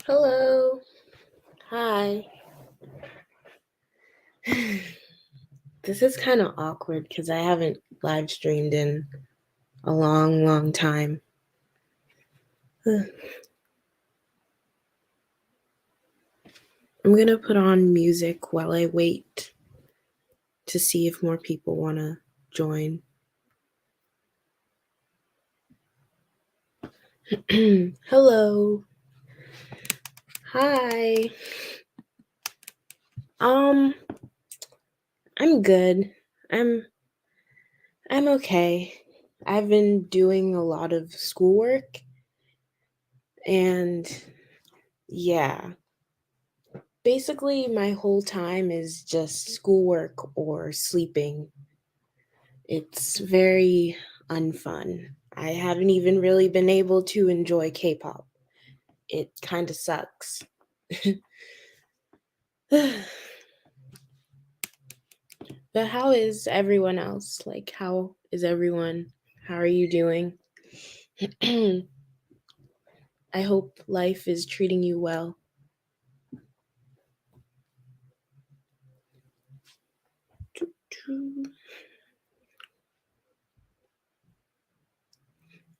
Hello. Hi. This is kind of awkward because I haven't live streamed in a long time. I'm going to put on music while I wait to see if more people want to join. Hello. Hi. I'm good. I'm I'm okay. I've been doing a lot of schoolwork and yeah, basically my whole time is just schoolwork or sleeping. It's very unfun. I haven't even really been able to enjoy K-pop. It kind of sucks. But how is everyone else? Like, how is everyone? How are you doing? I hope life is treating you well.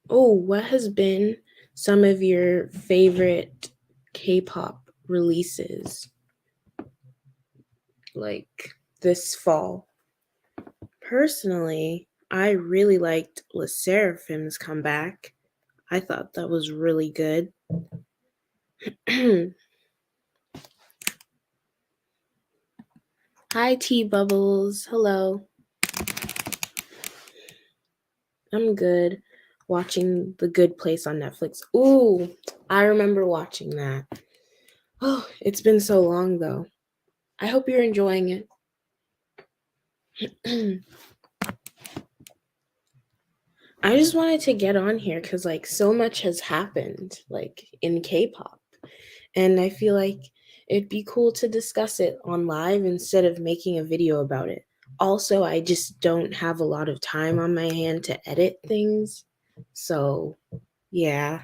Oh, what has been some of your favorite K-pop releases like this fall? Personally, I really liked Le Seraphim's comeback. I thought that was really good. Hi, T Bubbles. Hello. I'm good. Watching The Good Place on Netflix. Ooh, I remember watching that. Oh, it's been so long though. I hope you're enjoying it. I just wanted to get on here because like so much has happened like in K-pop. And I feel like it'd be cool to discuss it on live instead of making a video about it. Also, I just don't have a lot of time on my hand to edit things. So, yeah.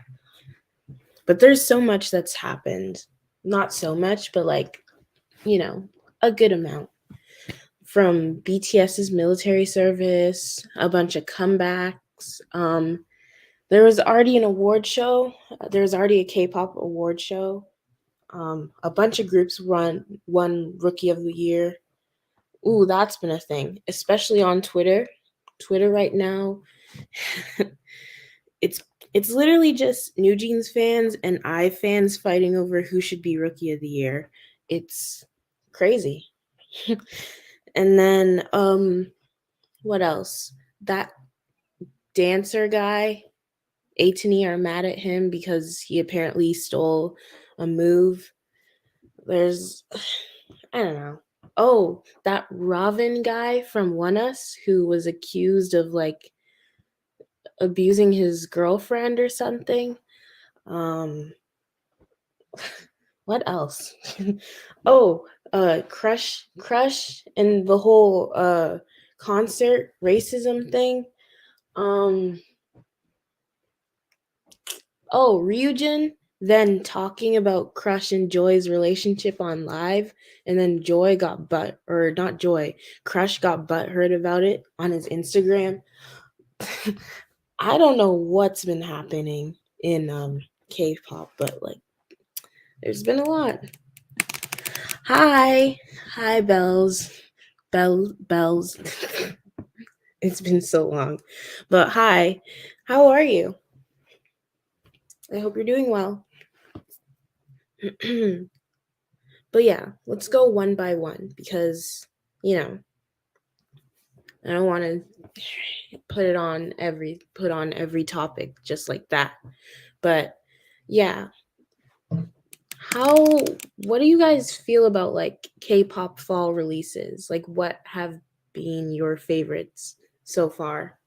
But there's so much that's happened. Not so much, but like, a good amount. From BTS's military service, a bunch of comebacks. There was already an award show. There was already a K-pop award show. A bunch of groups won Rookie of the Year. Ooh, that's been a thing, especially on Twitter. Twitter right now, it's it's literally just New Jeans fans and I fans fighting over who should be Rookie of the Year. It's crazy. And then what else? That dancer guy, Atani are mad at him because he apparently stole a move. There's I don't know. Oh, that Robin guy from One Us who was accused of like abusing his girlfriend or something. Um what else? Oh, Crush and the whole concert racism thing. Um oh, Ryujin then talking about Crush and Joy's relationship on live, and then Joy got or not Joy, Crush got butthurt about it on his Instagram. I don't know what's been happening in K-pop, but like there's been a lot. Hi, Bells, Bells. It's been so long, but hi, how are you? I hope you're doing well. But yeah, let's go one by one because you know I don't want to put on every topic just like that. But yeah, how what do you guys feel about like K-pop fall releases? Like what have been your favorites so far?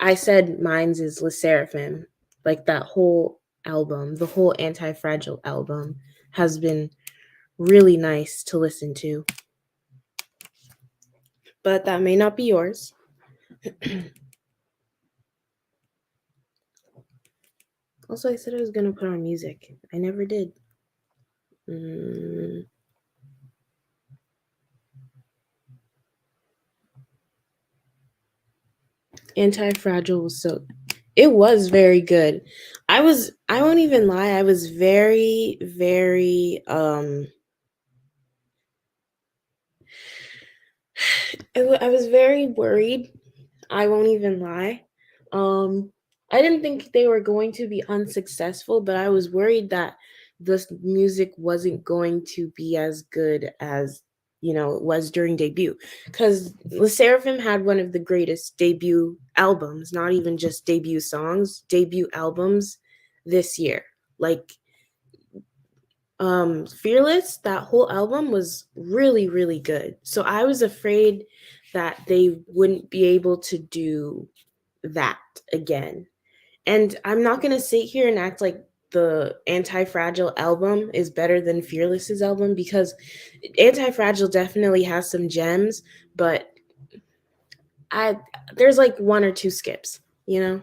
I said mine's is Le Seraphim. Like that whole album, the whole Anti-Fragile album has been really nice to listen to. But that may not be yours. Also, I said I was going to put on music. I never did. Mm, Anti-Fragile was so it was very good. I won't even lie, I was very, very I was very worried. I won't even lie. Um, I didn't think they were going to be unsuccessful, but I was worried that this music wasn't going to be as good as it was during debut. Because Le Seraphim had one of the greatest debut albums, not even just debut songs, debut albums this year. Like Fearless, that whole album was really, really good. So I was afraid that they wouldn't be able to do that again. And I'm not going to sit here and act like the Anti-Fragile album is better than Fearless's album, because Anti-Fragile definitely has some gems, but I there's like one or two skips, you know?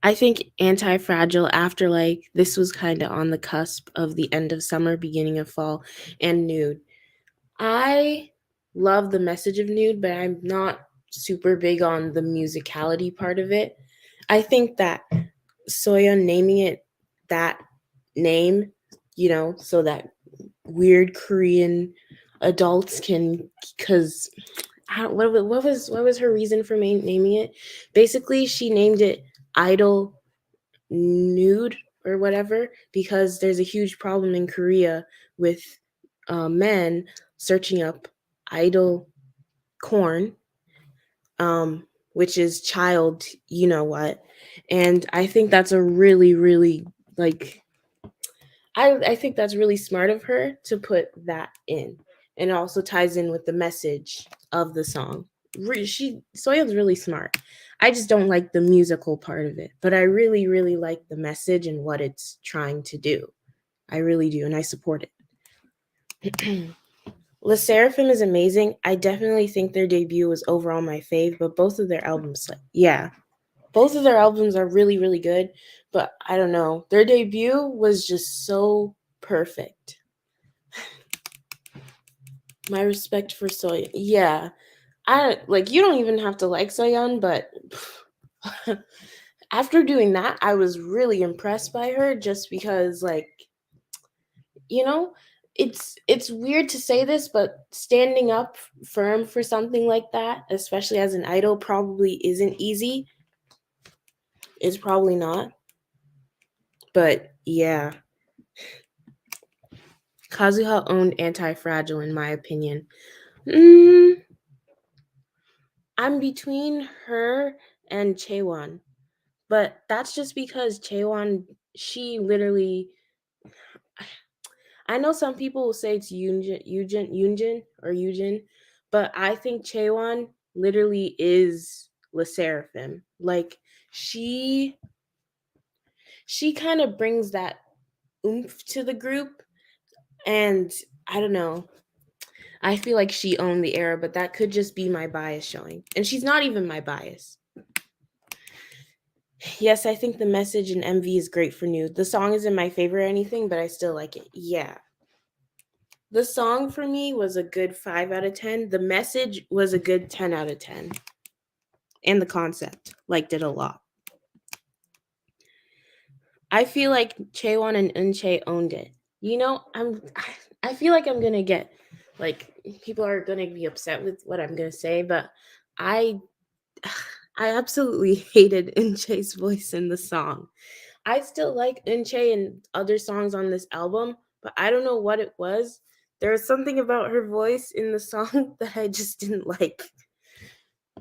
I think Anti-Fragile, after like this was kind of on the cusp of the end of summer, beginning of fall, and Nude. I love the message of Nude, but I'm not super big on the musicality part of it. I think that Soyeon naming it that name, so that weird Korean adults can, because what was her reason for naming it? Basically, she named it Idol Nude or whatever because there's a huge problem in Korea with men searching up idol corn, which is child, you know what. And I think that's a really, really like I think that's really smart of her to put that in. And it also ties in with the message of the song. Soyeon's really smart. I just don't like the musical part of it, but I really, really like the message and what it's trying to do. I really do, and I support it. Le Seraphim is amazing. I definitely think their debut was overall my fave, but both of their albums, yeah, both of their albums are really, really good. But I don't know, their debut was just so perfect. My respect for Soyeon. Yeah, I like. You don't even have to like Soyeon, but after doing that, I was really impressed by her. Just because, like, you know, it's weird to say this, but standing up firm for something like that, especially as an idol, probably isn't easy. It's probably not. But yeah, Kazuha owned Anti-Fragile in my opinion. Mm, I'm between her and Chaewon, but that's just because Chaewon, she literally. I know some people will say it's Yunjin, but I think Chaewon literally is Le Seraphim. Like she she kind of brings that oomph to the group, and I don't know. I feel like she owned the era, but that could just be my bias showing. And she's not even my bias. Yes, I think the message in MV is great for Nude. The song isn't my favorite or anything, but I still like it. Yeah. The song for me was a good 5 out of 10. The message was a good 10 out of 10. And the concept, liked it a lot. I feel like Chaewon and Eunchae owned it. I feel like I'm going to get like people are going to be upset with what I'm going to say, but I I absolutely hated Eunchae's voice in the song. I still like Eunchae and other songs on this album, but I don't know what it was. There was something about her voice in the song that I just didn't like.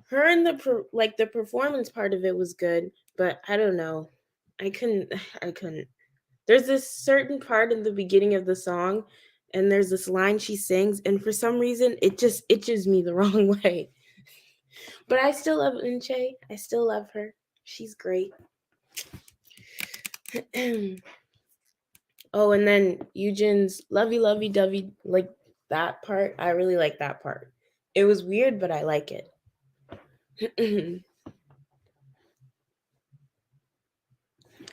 Her and the performance part of it was good, but I don't know. I couldn't I couldn't. There's this certain part in the beginning of the song and there's this line she sings and for some reason it just itches me the wrong way. But I still love Eunchae. I still love her. She's great. Oh, and then Eugen's lovey lovey dovey, like that part. I really like that part. It was weird, but I like it.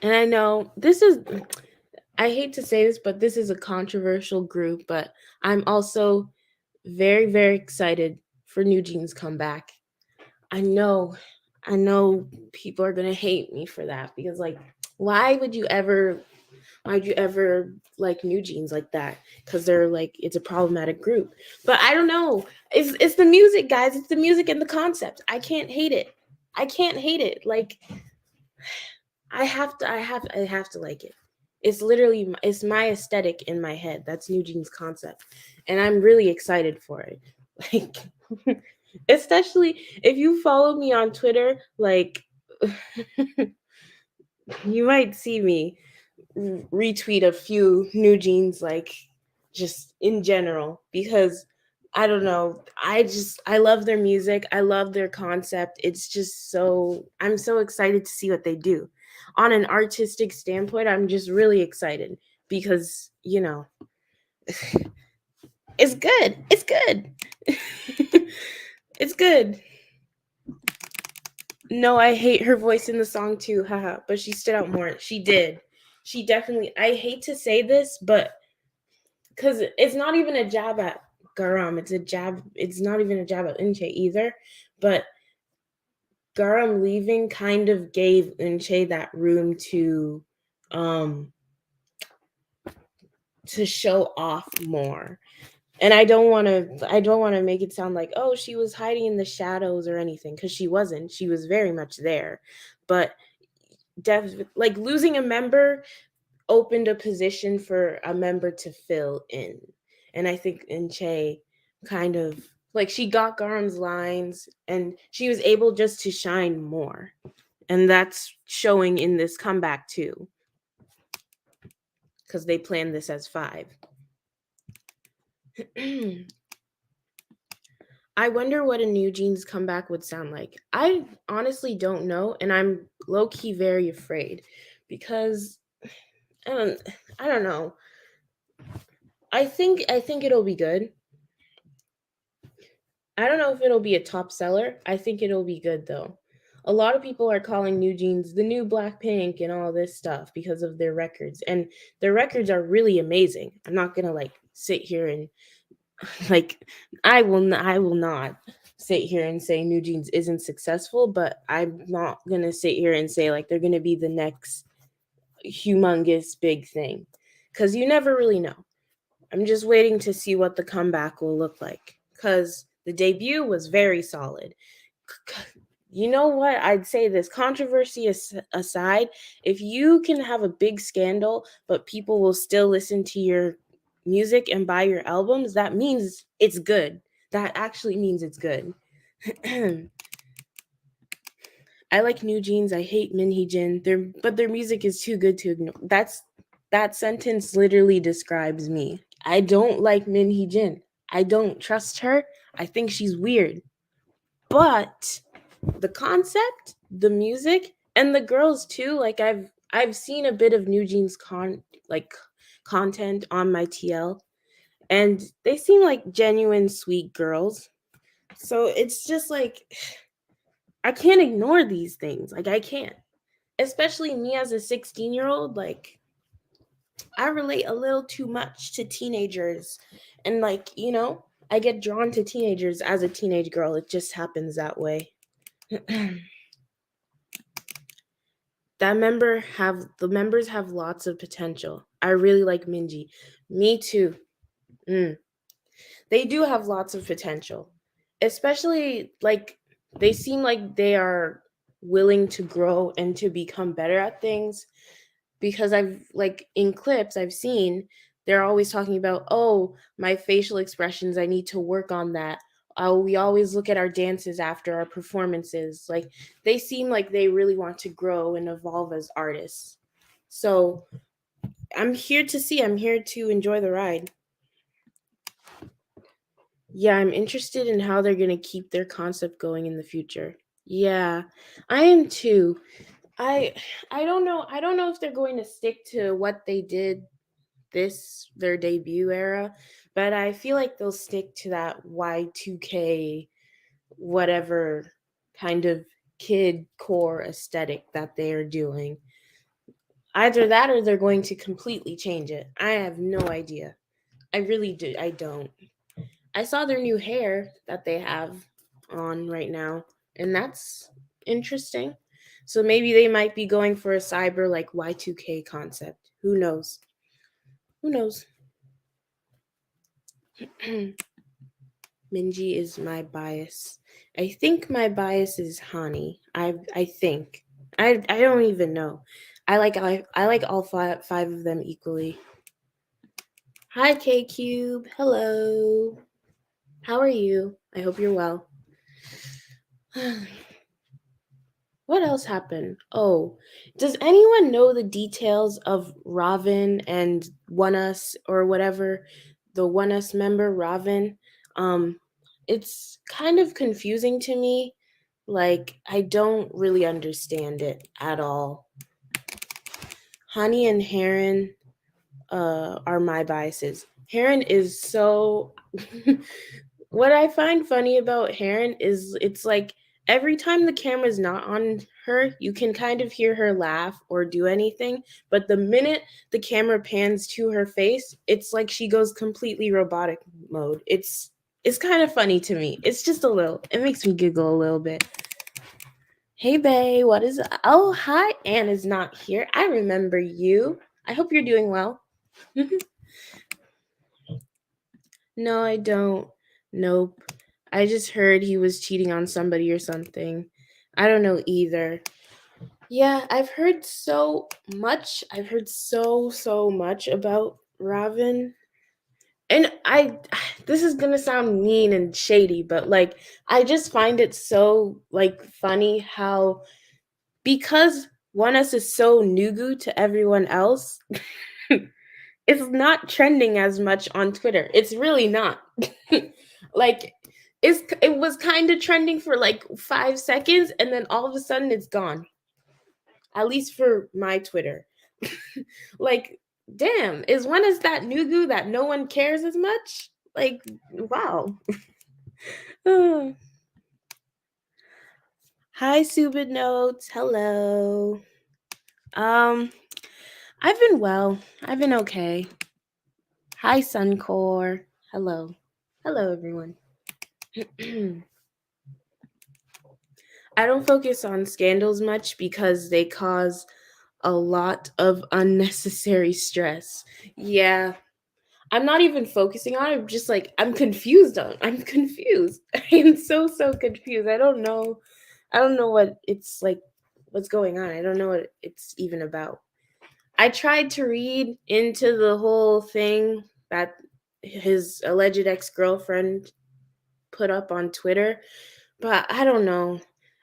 And I know I hate to say this, but this is a controversial group, but I'm also very, very excited for New Jeans comeback. I know, I know people are gonna hate me for that because like, why would you ever why'd you ever like New Jeans like that? Because they're like it's a problematic group. But I don't know. It's the music, guys. It's the music and the concept. I can't hate it. I can't hate it. Like I have to like it. It's literally it's my aesthetic in my head. That's New Jeans concept, and I'm really excited for it. Like, especially if you follow me on Twitter, like you might see me retweet a few New Jeans, like just in general, because I don't know. I love their music. I love their concept. It's just so I'm so excited to see what they do. On an artistic standpoint, I'm just really excited because, it's good. It's good. It's good. No, I hate her voice in the song too, haha, but she stood out more. She did. She definitely I hate to say this, but because it's not even a jab at Garam. It's a jab. It's not even a jab at Inche either. But Garam leaving kind of gave Inche that room um, to show off more. And I don't want to. I don't want to make it sound like she was hiding in the shadows or anything because she wasn't. She was very much there. But like losing a member opened a position for a member to fill in. And I think Inche kind of like she got Garam's lines and she was able just to shine more. And that's showing in this comeback too. Because they planned this as 5. I wonder what a New Jeans comeback would sound like. I honestly don't know, and I'm low key very afraid because I don't I don't know. I think it'll be good. I don't know if it'll be a top seller. I think it'll be good though. A lot of people are calling New Jeans the new Blackpink and all this stuff because of their records. And their records are really amazing. I'm not going to like sit here and like I will not sit here and say New Jeans isn't successful, but I'm not going to sit here and say like they're going to be the next humongous big thing cuz you never really know. I'm just waiting to see what the comeback will look like because the debut was very solid. You know what? I'd say this controversy aside, if you can have a big scandal, but people will still listen to your music and buy your albums, that means it's good. That actually means it's good. I like New Jeans. I hate Minhee Jin. But their music is too good to ignore. That sentence literally describes me. I don't like Minhee Jin. I don't trust her. I think she's weird. But the concept, the music, and the girls too. Like I've seen a bit of New Jeans content on my TL, and they seem like genuine sweet girls. So it's just like I can't ignore these things. Like I can't. Especially me as a 16-year-old, like I relate a little too much to teenagers. And like, I get drawn to teenagers as a teenage girl. It just happens that way. The members have lots of potential. I really like Minji. Me too. Mm. They do have lots of potential. Especially like they seem like they are willing to grow and to become better at things because I've like in clips I've seen they're always talking about, oh, my facial expressions, I need to work on that. We always look at our dances after our performances. Like they seem like they really want to grow and evolve as artists. So I'm here to enjoy the ride. Yeah, I'm interested in how they're going to keep their concept going in the future. Yeah, I am too. I I don't know. I don't know if they're going to stick to what they did their debut era, but I feel like they'll stick to that Y2K whatever kind of kid core aesthetic that they are doing. Either that or they're going to completely change it. I have no idea. I really do. I don't. I saw their new hair that they have on right now, and that's interesting. So maybe they might be going for a cyber like Y2K concept. Who knows? Who knows? Minji is my bias. I think my bias is Hani. I think. I don't even know. I like all five of them equally. Hi K Cube. Hello. How are you? I hope you're well. What else happened? Oh, does anyone know the details of Ravin and One Us or whatever, the One Us member Ravin? Um, it's kind of confusing to me. Like I don't really understand it at all. Honey and Heron are my biases. Heron is so what I find funny about Heron is it's like every time the camera's not on her, you can kind of hear her laugh or do anything. But the minute the camera pans to her face, it's like she goes completely robotic mode. It's kind of funny to me. It's just a little. It makes me giggle a little bit. Hey, Bay, what is? Oh, hi, Anne is not here. I remember you. I hope you're doing well. No, I don't. Nope. I just heard he was cheating on somebody or something. I don't know either. Yeah, I've heard so much. I've heard so much about Ravin. And I this is going to sound mean and shady, but like I just find it so like funny how because One Us is so Nugu to everyone else, it's not trending as much on Twitter. It's really not. Like it was kind of trending for like 5 seconds and then all of a sudden it's gone. At least for my Twitter. Like damn, is One Us that Nugu that no one cares as much? Like wow. Hi Subid Notes. Hello. Um I've been well. I've been okay. Hi Suncore. Hello. Hello everyone. I don't focus on scandals much because they cause a lot of unnecessary stress. Yeah. I'm not even focusing on it. I'm just like I'm confused on. I'm confused. I'm so confused. I don't know what it's like what's going on. I don't know what it's even about. I tried to read into the whole thing that his alleged ex-girlfriend put up on Twitter, but I don't know.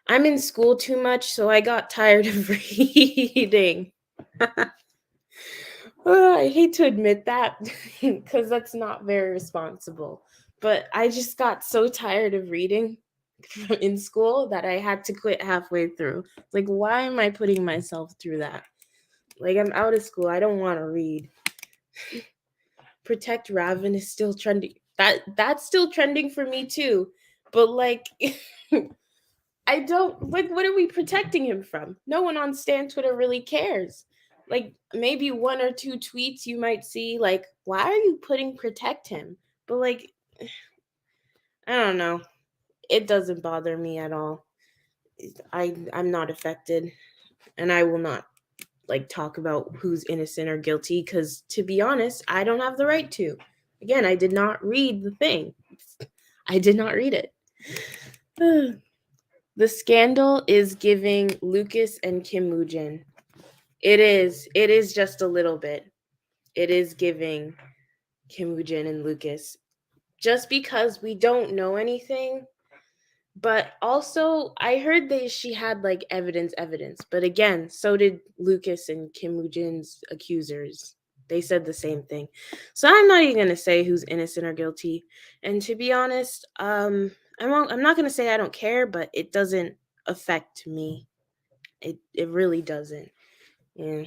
I'm in school too much, so I got tired of reading. I hate to admit that because that's not very responsible. But I just got so tired of reading in school that I had to quit halfway through. Like, why am I putting myself through that? Like, I'm out of school. I don't want to read. Protect Raven is still trending. That's still trending for me too. But like I don't like what are we protecting him from? No one on Stan Twitter really cares. Like maybe one or two tweets you might see like why are you putting protect him? But like I don't know. It doesn't bother me at all. I'm not affected and I will not like talk about who's innocent or guilty cuz to be honest, I don't have the right to. Again, I did not read the thing. I did not read it. The scandal is giving Lucas and Kim Woojin. It is. It is just a little bit. It is giving Kim Woojin and Lucas. Just because we don't know anything, but also I heard that she had like evidence. But again, so did Lucas and Kim Woojin's accusers. They said the same thing. So I'm not even gonna say who's innocent or guilty. And to be honest, I'm not gonna say I don't care, but it doesn't affect me. It really doesn't. Yeah.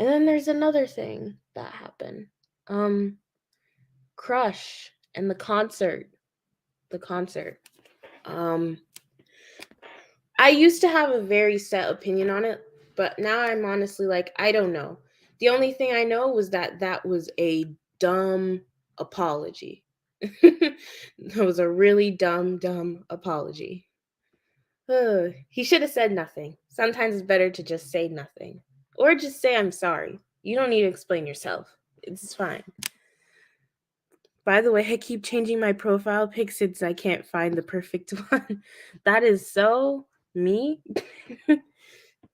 And then there's another thing that happened. Um, Crush and the concert. The concert. Um, I used to have a very set opinion on it. But now I'm honestly like, I don't know. The only thing I know was that that was a dumb apology. That was a really dumb apology. He should have said nothing. Sometimes it's better to just say nothing. Or just say, I'm sorry. You don't need to explain yourself. It's fine. By the way, I keep changing my profile pic since I can't find the perfect one. That is so me.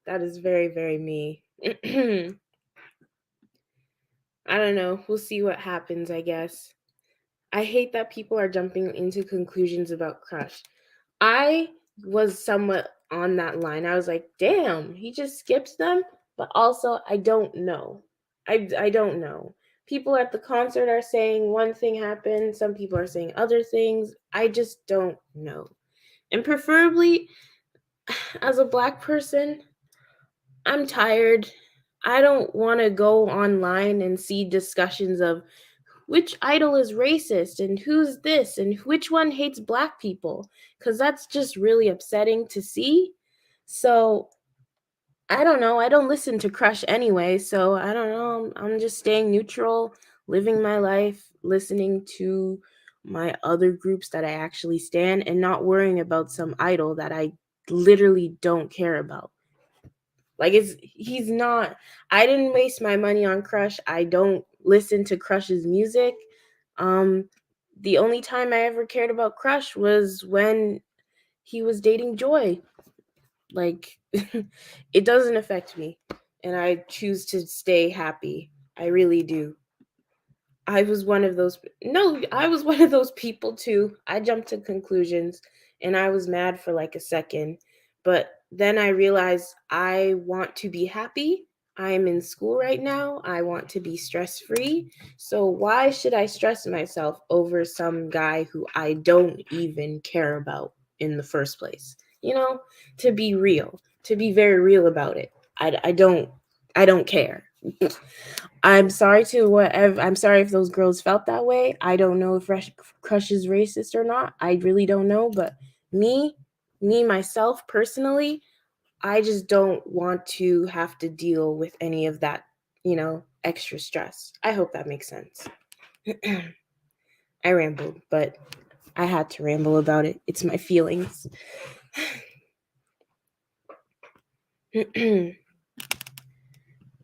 That is very, very me. I don't know. We'll see what happens, I guess. I hate that people are jumping into conclusions about Crush. I was somewhat on that line. I was like, damn, he just skips them. But also, I don't know. I don't know. People at the concert are saying one thing happened, some people are saying other things. I just don't know. And preferably, as a black person, I'm tired. I don't want to go online and see discussions of which idol is racist and who's this and which one hates black people, because that's just really upsetting to see. So I don't know. I don't listen to Crush anyway, so I don't know. I'm just staying neutral, living my life, listening to my other groups that I actually stand, and not worrying about some idol that I literally don't care about. Like, he's not. I didn't waste my money on Crush. I don't listen to Crush's music. Um the only time I ever cared about Crush was when he was dating Joy. Like, it doesn't affect me, and I choose to stay happy. I really do. I was one of those No, I was one of those people too. I jumped to conclusions and I was mad for like a second, but then I realized I want to be happy. I am in school right now. I want to be stress-free. So why should I stress myself over some guy who I don't even care about in the first place? You know, to be real, to be very real about it. I don't care. I'm sorry if those girls felt that way. I don't know if Crush is racist or not. I really don't know. But me, me myself personally, I just don't want to have to deal with any of that, extra stress. I hope that makes sense. I rambled, but I had to ramble about it. It's my feelings.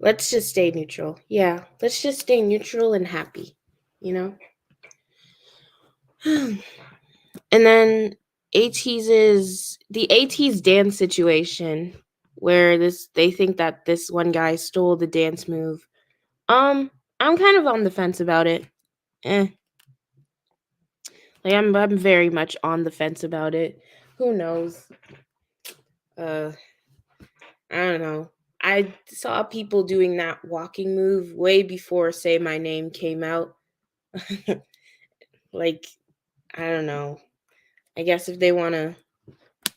Let's just stay neutral. Yeah, let's just stay neutral and happy, you know? And then the AT's dance situation where this they think that this one guy stole the dance move. I'm kind of on the fence about it. Eh. Like, I'm very much on the fence about it. Who knows? Uh I don't know. I saw people doing that walking move way before Say My Name came out. Like, I don't know. I guess if they want to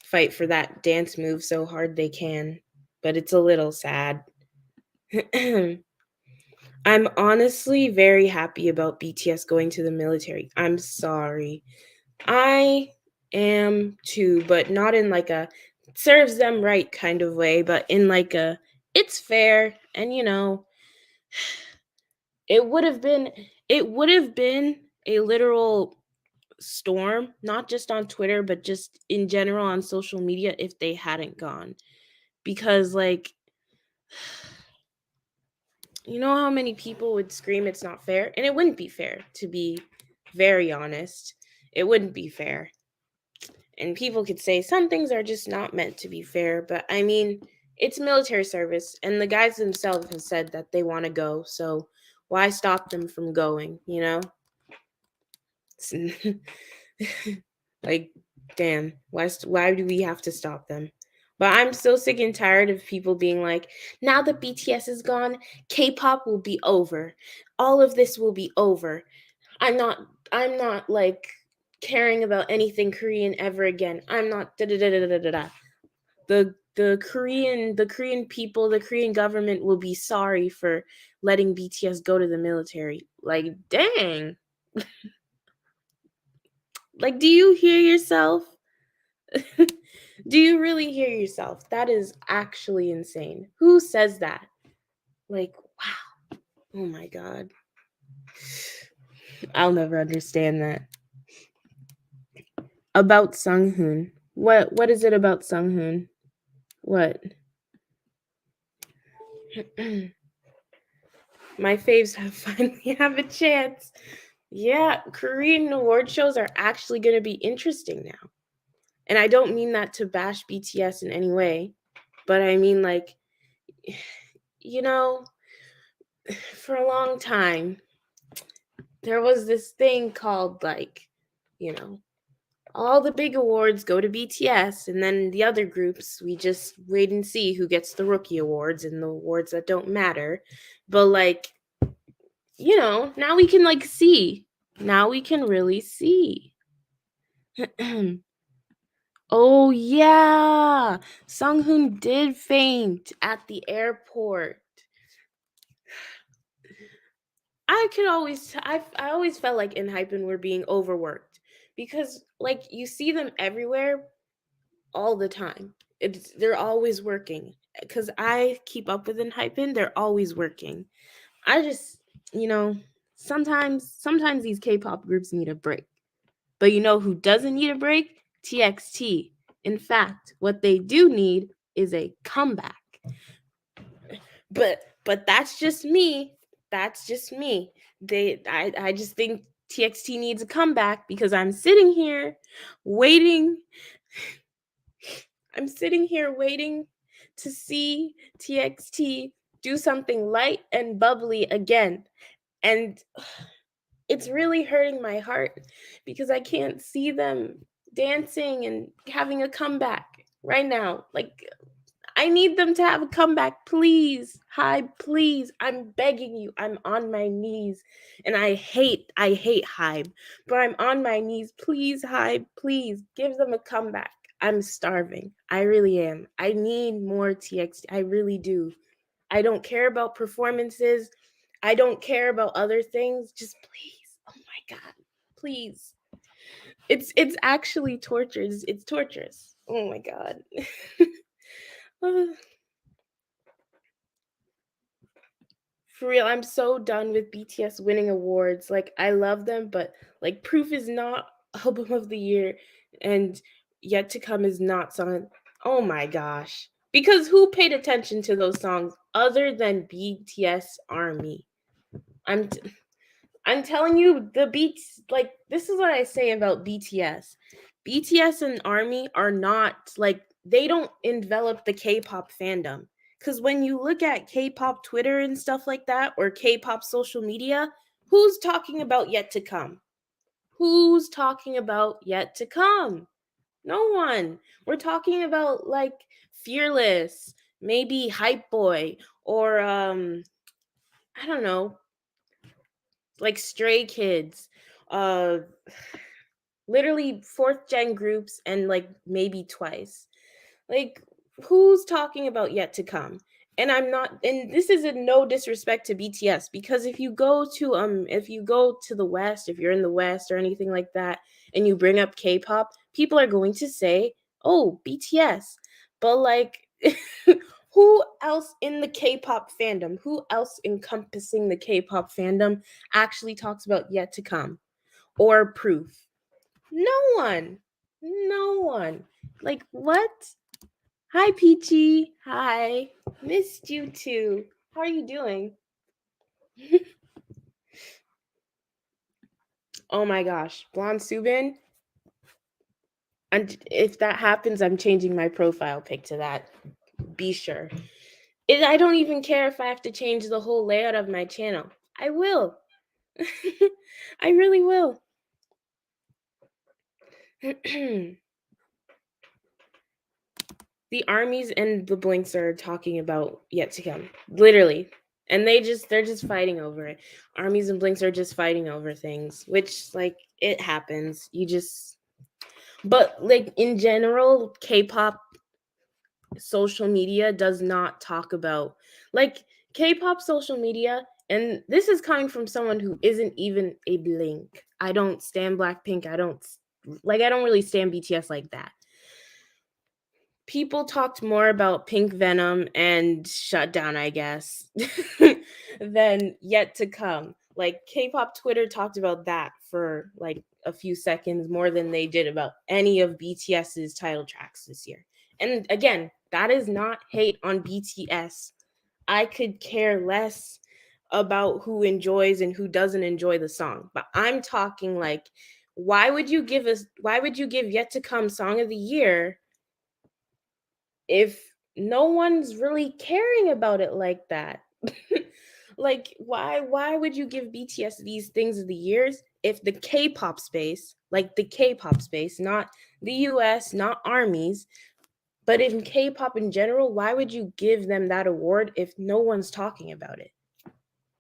fight for that dance move so hard they can, but it's a little sad. I'm honestly very happy about BTS going to the military. I'm sorry. I am too, but not in like a serves them right kind of way, but in like a it's fair. And it would have been it would have been a literal storm, not just on Twitter, but just in general on social media if they hadn't gone. Because, like, you know how many people would scream it's not fair? And it wouldn't be fair, to be very honest. It wouldn't be fair. And people could say some things are just not meant to be fair, but I mean, it's military service, and the guys themselves have said that they want to go, so why stop them from going, you know? Like, damn, why do we have to stop them? But I'm so sick and tired of people being like, now that BTS is gone, K-pop will be over. All of this will be over. I'm not like caring about anything Korean ever again. I'm not da da da da da da da. The Korean people, the Korean government will be sorry for letting BTS go to the military. Like, dang. Like, do you hear yourself? Do you really hear yourself? That is actually insane. Who says that? Like, wow. Oh my God. I'll never understand that. About Sunghoon. What is it about Sunghoon? What? My faves have finally have a chance. Yeah, Korean award shows are actually going to be interesting now. And I don't mean that to bash BTS in any way, but I mean, like, you know, for a long time, there was this thing called, like, you know, all the big awards go to BTS, and then the other groups, we just wait and see who gets the rookie awards and the awards that don't matter. But, like, now we can, like, see. Now we can really see. Oh, yeah. Sunghoon did faint at the airport. I always felt like ENHYPEN were being overworked because, like, you see them everywhere all the time. They're always working because I keep up with ENHYPEN. They're always working. I just, you know, sometimes these K-pop groups need a break. But you know who doesn't need a break? TXT. In fact, what they do need is a comeback. But that's just me. That's just me. I just think TXT needs a comeback because I'm sitting here waiting. I'm sitting here waiting to see TXT do something light and bubbly again. And it's really hurting my heart because I can't see them dancing and having a comeback right now. Like, I need them to have a comeback, please. Hi, please. I'm begging you. I'm on my knees. And I hate Hybe, but I'm on my knees. Please, Hybe, please give them a comeback. I'm starving. I really am. I need more TXT. I really do. I don't care about performances. I don't care about other things. Just please. Oh my God. Please. It's actually torturous. It's torturous. Oh my God. For real, I'm so done with BTS winning awards. Like, I love them, but, like, Proof is not album of the year, and Yet to Come is not song. Oh my gosh. Because who paid attention to those songs other than BTS Army? I'm t- I'm telling you, the beats, like, this is what I say about BTS. BTS and Army are not, like, they don't envelop the K-pop fandom. Because when you look at K-pop Twitter and stuff like that, or K-pop social media, who's talking about Yet to Come? Who's talking about Yet to Come? No one. We're talking about, like, Fearless, maybe Hype Boy, or I don't know, like Stray Kids, uh literally fourth gen groups, and, like, maybe Twice. Like, who's talking about Yet to Come? And I'm not, and this is in no disrespect to BTS, because if you go to the West, if you're in the West or anything like that, and you bring up K-pop, people are going to say, "Oh, BTS." But, like, who else in the K-pop fandom, who else encompassing the K-pop fandom actually talks about Yet to Come or Proof? No one. No one. Like, what? Hi, Peachy. Hi. Missed you too. How are you doing? Oh my gosh. Blonde Subin. And if that happens, I'm changing my profile pic to that. Be sure. I don't even care if I have to change the whole layout of my channel. I will. I really will. The armies and the blinks are talking about Yet to Come, literally, and they're just fighting over it. Armies and blinks are just fighting over things, which, like, it happens. But, like, in general, K-pop social media does not talk about, like, K-pop social media, and this is coming from someone who isn't even a blink. I don't stand Blackpink. I don't really stand BTS like that. people talked more about Pink Venom and Shutdown, I guess, than Yet to Come. Like K-pop Twitter talked about that for like a few seconds more than they did about any of BTS's title tracks this year. And again, that is not hate on BTS. I could care less about who enjoys and who doesn't enjoy the song. But I'm talking like, why would you give Yet to Come Song of the Year if no one's really caring about it like that? Like why would you give BTS these things of the years if the K-pop space, like the K-pop space, not the US, not armies, but in K-pop in general, why would you give them that award if no one's talking about it?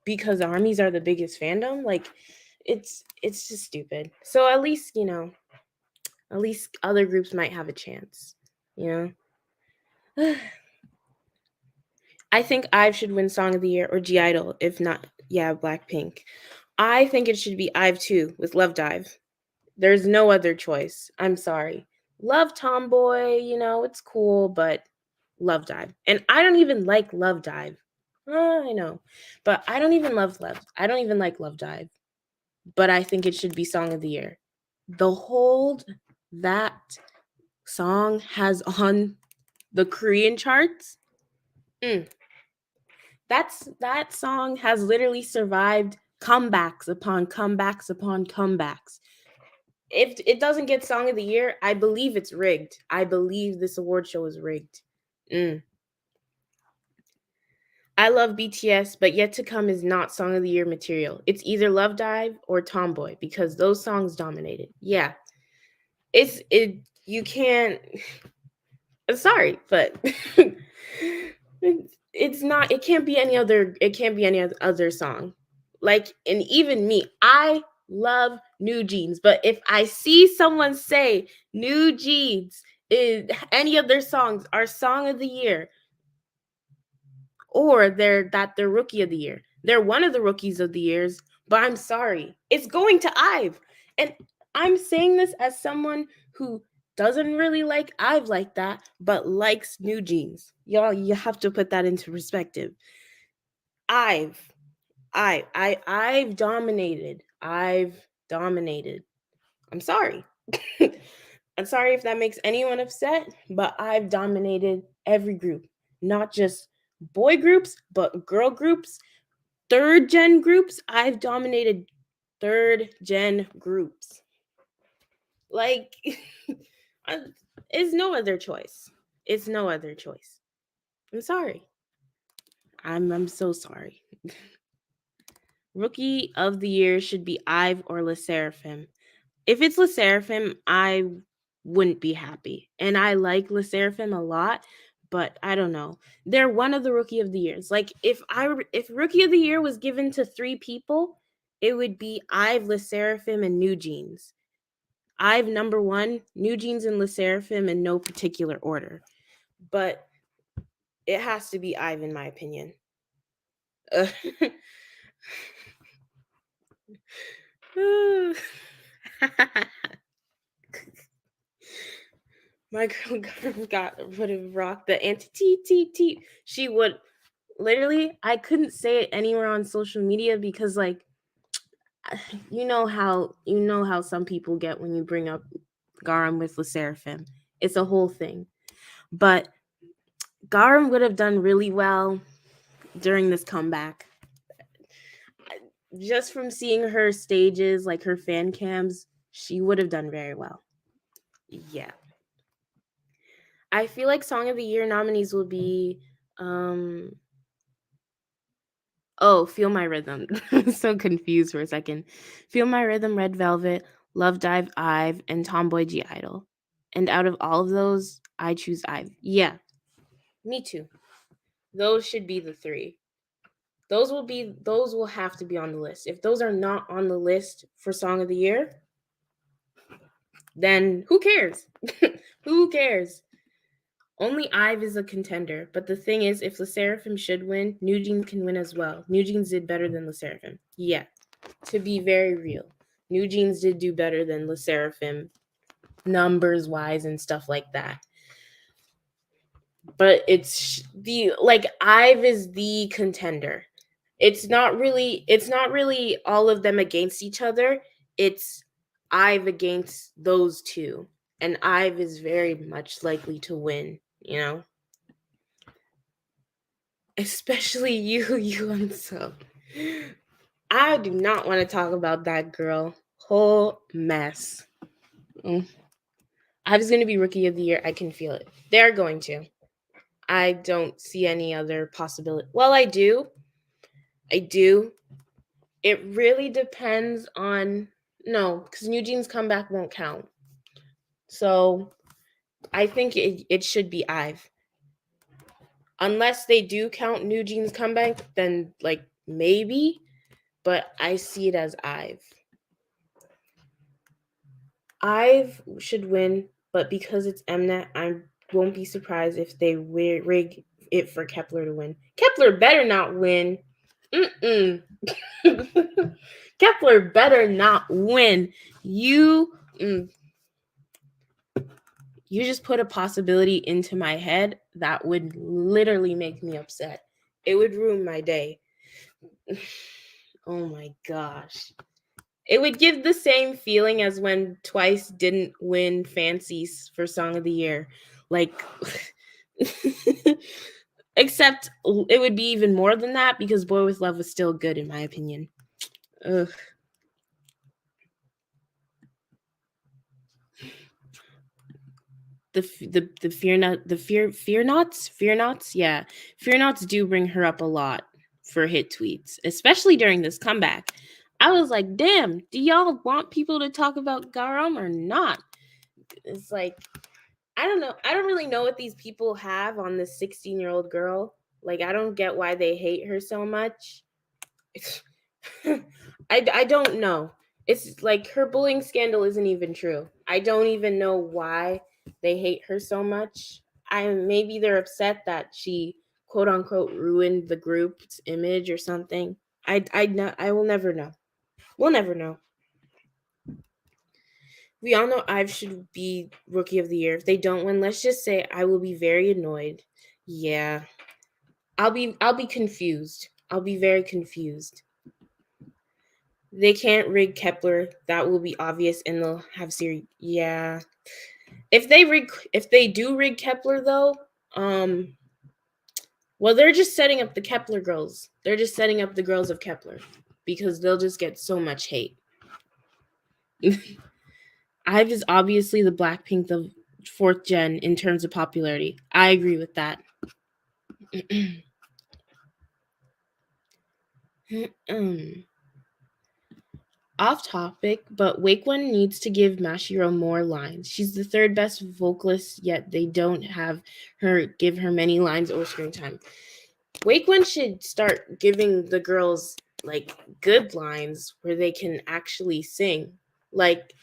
Because armies are the biggest fandom? Like it's just stupid. So at least, at least other groups might have a chance, you know? I think IVE should win Song of the Year or G-Idol, if not, yeah, Blackpink. I think it should be IVE too with Love Dive. There's no other choice. I'm sorry. Love Tomboy, it's cool, but Love Dive. And I don't even like Love Dive. I know. But I don't even like Love Dive. But I think it should be Song of the Year. The hold that song has on the Korean charts, that song has literally survived comebacks upon comebacks upon comebacks. If it doesn't get Song of the Year, I believe it's rigged. I believe this award show is rigged. I love BTS, but Yet to Come is not Song of the Year material. It's either Love Dive or Tomboy because those songs dominated. Yeah. You can't. Sorry, but it's not. It can't be any other song. Like, and even me, I love New Jeans, but if I see someone say New Jeans is any of their songs are Song of the Year, or they're Rookie of the Year, they're one of the Rookies of the Years, but I'm sorry, it's going to IVE. And I'm saying this as someone who doesn't really like IVE like that, but likes New Jeans. Y'all, you have to put that into perspective. I've dominated. I've dominated. I'm sorry. I'm sorry if that makes anyone upset, but I've dominated every group, not just boy groups, but girl groups, third gen groups. I've dominated third gen groups. Like, it's no other choice. It's no other choice. I'm sorry. I'm so sorry. Rookie of the Year should be IVE or LE SSERAFIM. If it's LE SSERAFIM, I wouldn't be happy. And I like LE SSERAFIM a lot, but I don't know. They're one of the Rookie of the Years. Like if Rookie of the Year was given to 3 people, it would be IVE, LE SSERAFIM, and New Jeans. IVE number 1, New Jeans and LE SSERAFIM in no particular order. But it has to be IVE in my opinion. My girl would have rocked the anti-T. She would literally. I couldn't say it anywhere on social media because, like, you know how some people get when you bring up Garam with LE SSERAFIM. It's a whole thing, but Garam would have done really well during this comeback. Just from seeing her stages, like her fan cams, she would have done very well. Yeah. I feel like Song of the Year nominees will be Feel My Rhythm. I'm so confused for a second. Feel My Rhythm, Red Velvet, Love Dive, IVE, and Tomboy G-Idol. And out of all of those, I choose IVE. Yeah. Me too. Those should be the 3. Those will have to be on the list. If those are not on the list for Song of the Year, then who cares? Who cares? Only IVE is a contender, but the thing is, if LE SSERAFIM should win, New Jeans can win as well. New Jeans did better than LE SSERAFIM. Yeah, to be very real. New Jeans did do better than LE SSERAFIM, numbers-wise and stuff like that. but it's the like IVE is the contender. It's not really all of them against each other. It's IVE against those two. And IVE is very much likely to win, you know? Especially you, Yunsub. I do not want to talk about that girl. Whole mess. I was going to be rookie of the year. I can feel it. They're going to. I don't see any other possibility. Well, I do. I do. It really depends on no, because New Jeans comeback won't count. So I think it should be IVE. Unless they do count New Jeans comeback, then like maybe, but I see it as IVE. IVE should win, but because it's Mnet, I won't be surprised if they rig it for Kepler to win. Kepler better not win. Kepler better not win. You just put a possibility into my head that would literally make me upset. It would ruin my day. Oh my gosh. It would give the same feeling as when Twice didn't win Fancies for Song of the Year. Like, except it would be even more than that because Boy With Love was still good, in my opinion. Ugh. The fear knots, yeah, fear knots do bring her up a lot for hit tweets, especially during this comeback. I was like, damn, do y'all want people to talk about Garam or not? It's like, I don't know. I don't really know what these people have on this 16-year-old girl. Like, I don't get why they hate her so much. I don't know. It's like her bullying scandal isn't even true. I don't even know why they hate her so much. Maybe they're upset that she quote unquote ruined the group's image or something. I will never know. We'll never know. We all know IVE should be rookie of the year. If they don't win, let's just say I will be very annoyed. Yeah. I'll be confused. I'll be very confused. They can't rig Kepler. That will be obvious, and they'll have Siri. Yeah. If they do rig Kepler though, well, they're just setting up the Kepler girls. They're just setting up the girls of Kepler because they'll just get so much hate. IVE is obviously the Blackpink of fourth gen in terms of popularity. I agree with that. Off topic, but Wakeone needs to give Mashiro more lines. She's the third best vocalist, yet they don't have her give her many lines or screen time. Wakeone should start giving the girls like good lines where they can actually sing. Like,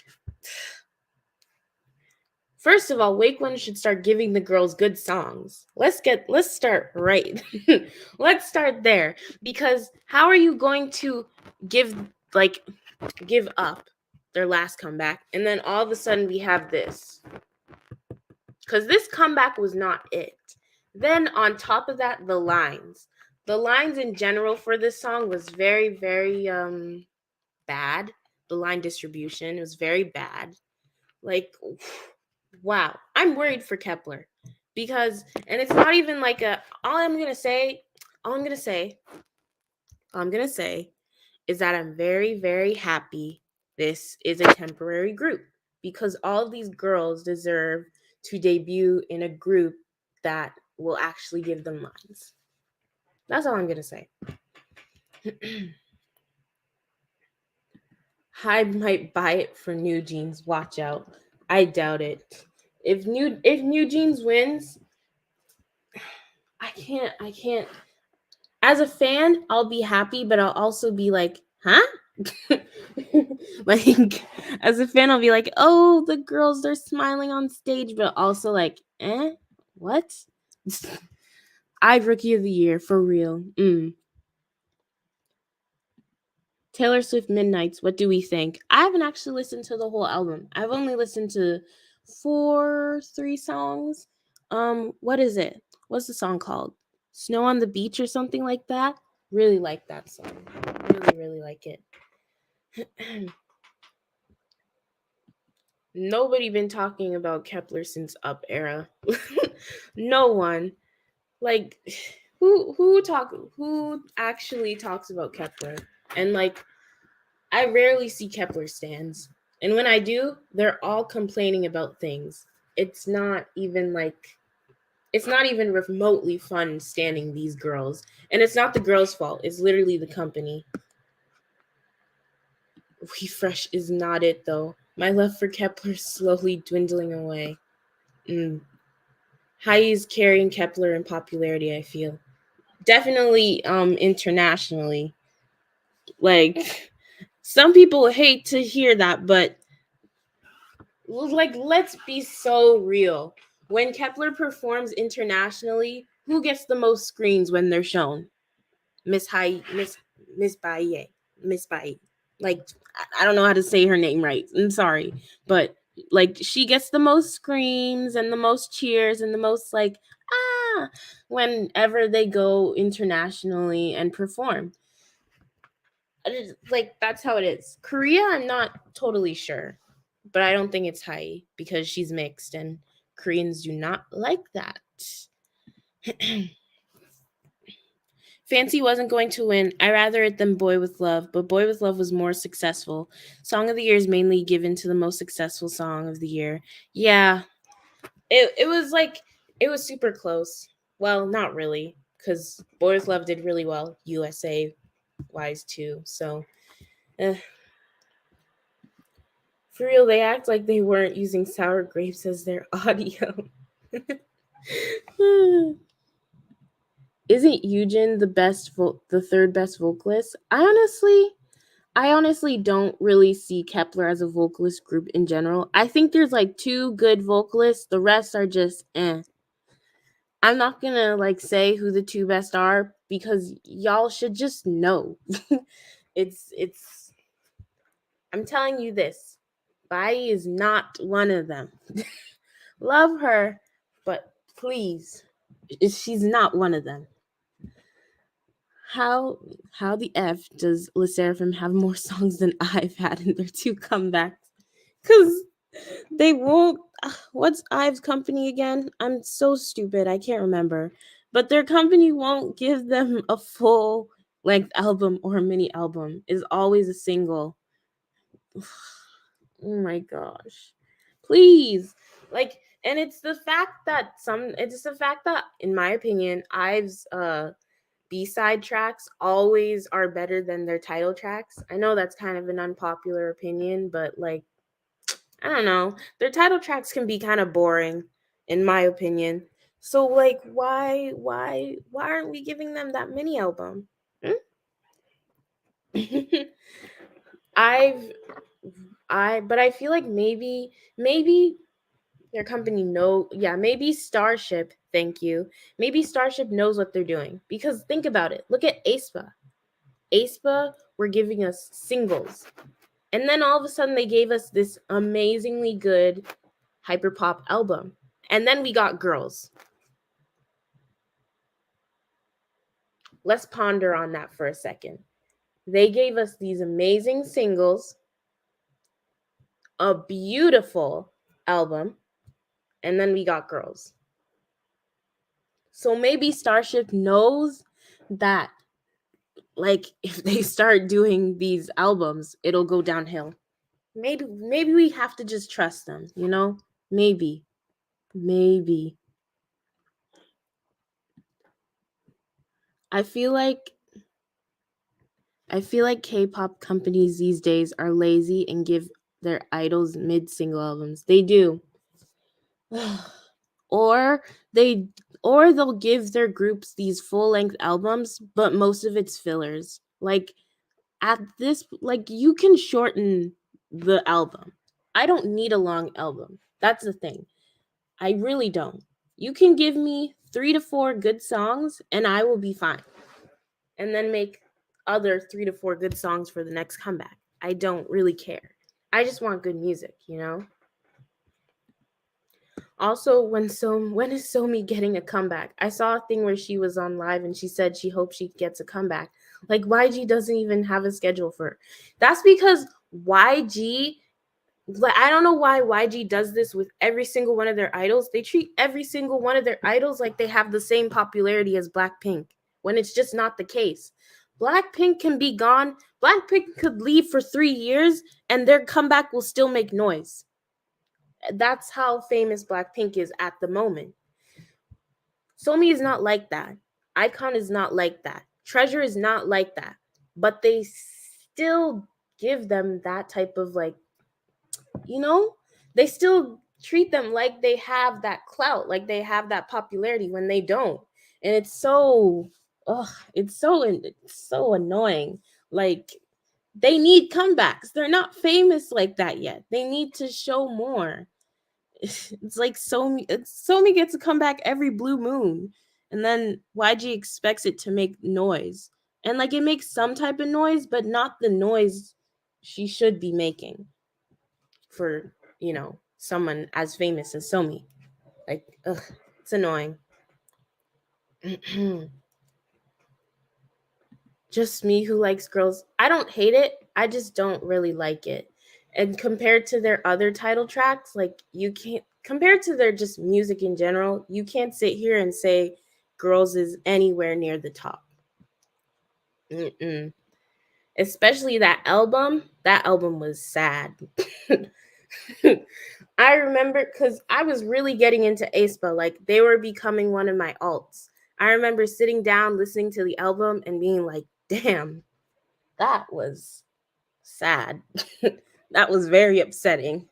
first of all, Wakeone should start giving the girls good songs. Let's start right. Let's start there, because how are you going to give up their last comeback and then all of a sudden we have this? Because this comeback was not it. Then on top of that, the lines in general for this song was very, very bad. The line distribution was very bad. Like, wow, I'm worried for Kepler, because, and it's not even like all I'm gonna say is that I'm very, very happy this is a temporary group, because all of these girls deserve to debut in a group that will actually give them lines. That's all I'm gonna say. I might buy it for New Jeans. Watch out. I doubt it. If New Jeans wins, I can't. As a fan, I'll be happy, but I'll also be like, huh? Like, as a fan, I'll be like, oh, the girls, they're smiling on stage, but also like, what? IVE Rookie of the Year, for real. Taylor Swift Midnights, what do we think? I haven't actually listened to the whole album. I've only listened to 3 songs. What is it? what's the song called? Snow on the Beach or something like that. Really like that song. Really, really like it. Nobody been talking about Kepler since Up era. No one. Like who actually talks about Kepler? And like I rarely see Kepler stands. And when I do, they're all complaining about things. It's not even remotely fun standing these girls. And it's not the girls' fault. It's literally the company. Refresh is not it though. My love for Kepler is slowly dwindling away. Heidi is carrying Kepler in popularity, I feel. Definitely internationally. Like some people hate to hear that, but like let's be so real. When Kepler performs internationally, who gets the most screens when they're shown? Miss Baye. Miss Baye. Like I don't know how to say her name right. I'm sorry, but like she gets the most screams and the most cheers and the most like whenever they go internationally and perform. Like that's how it is. Korea, I'm not totally sure, but I don't think it's high because she's mixed and Koreans do not like that. Fancy wasn't going to win. I rather it than Boy with Love, but Boy with Love was more successful. Song of the Year is mainly given to the most successful song of the year. Yeah, it was like it was super close. Well, not really, because Boy with Love did really well, USA wise too. So, for real, they act like they weren't using Sour Grapes as their audio. Isn't Eugen the third best vocalist? I honestly don't really see Kepler as a vocalist group in general. I think there's like two good vocalists. The rest are just eh. I'm not gonna like say who the two best are because y'all should just know. it's I'm telling you this. Bai is not one of them. Love her, but please, she's not one of them. How how the F does LE SSERAFIM have more songs than I've had in their two comebacks? Cause they won't. What's Ive's company again? I'm so stupid. I can't remember. But their company won't give them a full length album or a mini album. It's always a single. Oh my gosh. Please. Like, and it's the fact that in my opinion, Ive's B-side tracks always are better than their title tracks. I know that's kind of an unpopular opinion, but like I don't know. Their title tracks can be kind of boring in my opinion. So like why aren't we giving them that mini album? I've but I feel like maybe their company maybe Starship, thank you. Maybe Starship knows what they're doing because think about it. Look at aespa. aespa were giving us singles. And then all of a sudden they gave us this amazingly good hyperpop album. And then we got Girls. Let's ponder on that for a second. They gave us these amazing singles, a beautiful album, and then we got Girls. So maybe Starship knows that like if they start doing these albums, it'll go downhill. Maybe we have to just trust them, you know? Maybe. I feel like K-pop companies these days are lazy and give their idols mid-single albums. They do. or they or they'll give their groups these full-length albums, but most of it's fillers. Like at this like you can shorten the album. I don't need a long album. That's the thing. I really don't. You can give me 3 to 4 good songs and I will be fine. And then make other 3 to 4 good songs for the next comeback. I don't really care. I just want good music, you know? Also, when is Somi getting a comeback? I saw a thing where she was on live and she said she hopes she gets a comeback. Like YG doesn't even have a schedule for her. That's because YG, like, I don't know why YG does this with every single one of their idols. They treat every single one of their idols like they have the same popularity as Blackpink, when it's just not the case. Blackpink can be gone. Blackpink could leave for 3 years and their comeback will still make noise. That's how famous Blackpink is at the moment. Somi is not like that. iKON is not like that. Treasure is not like that. But they still give them that type of, like, you know, they still treat them like they have that clout, like they have that popularity when they don't. And it's so, it's so annoying. Like, they need comebacks. They're not famous like that yet. They need to show more. It's like Somi gets to come back every blue moon, and then YG expects it to make noise, and like it makes some type of noise, but not the noise she should be making for someone as famous as Somi. Like, ugh, it's annoying. Just me who likes girls. I don't hate it. I just don't really like it. And compared to their other title tracks, like, you can't, compared to their just music in general, you can't sit here and say Girls is anywhere near the top. Mm-mm. Especially that album. That album was sad. I remember because I was really getting into aespa. Like, they were becoming one of my alts. I remember sitting down, listening to the album, and being like, damn, that was sad. That was very upsetting.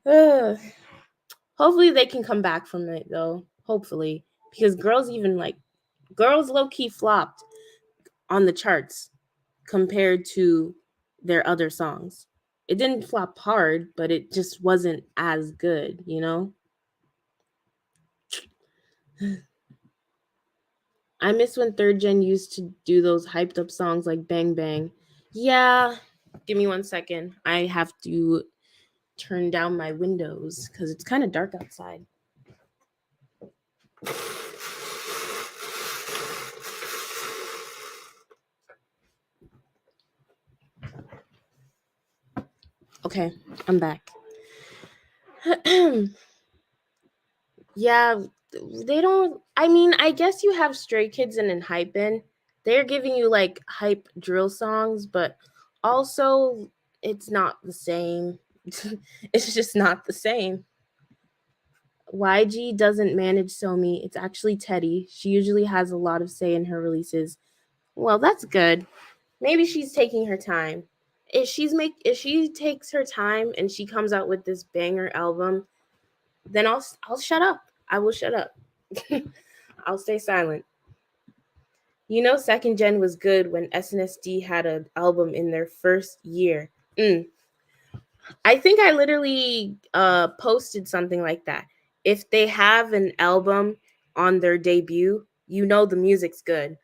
Hopefully they can come back from it though. Hopefully. Because girls low key flopped on the charts compared to their other songs. It didn't flop hard, but it just wasn't as good, you know? I miss when third gen used to do those hyped up songs like Bang Bang. Yeah, give me 1 second. I have to turn down my windows because it's kind of dark outside. Okay, I'm back. Yeah, they don't. I mean, I guess you have Stray Kids and Enhypen. They're giving you like hype drill songs, but also it's not the same. It's just not the same. YG doesn't manage Somi. It's actually Teddy. She usually has a lot of say in her releases. Well, that's good. Maybe she's taking her time. If she takes her time and she comes out with this banger album, then I'll shut up. I will shut up. I'll stay silent. Second Gen was good when SNSD had an album in their first year. I think I literally posted something like that. If they have an album on their debut, the music's good.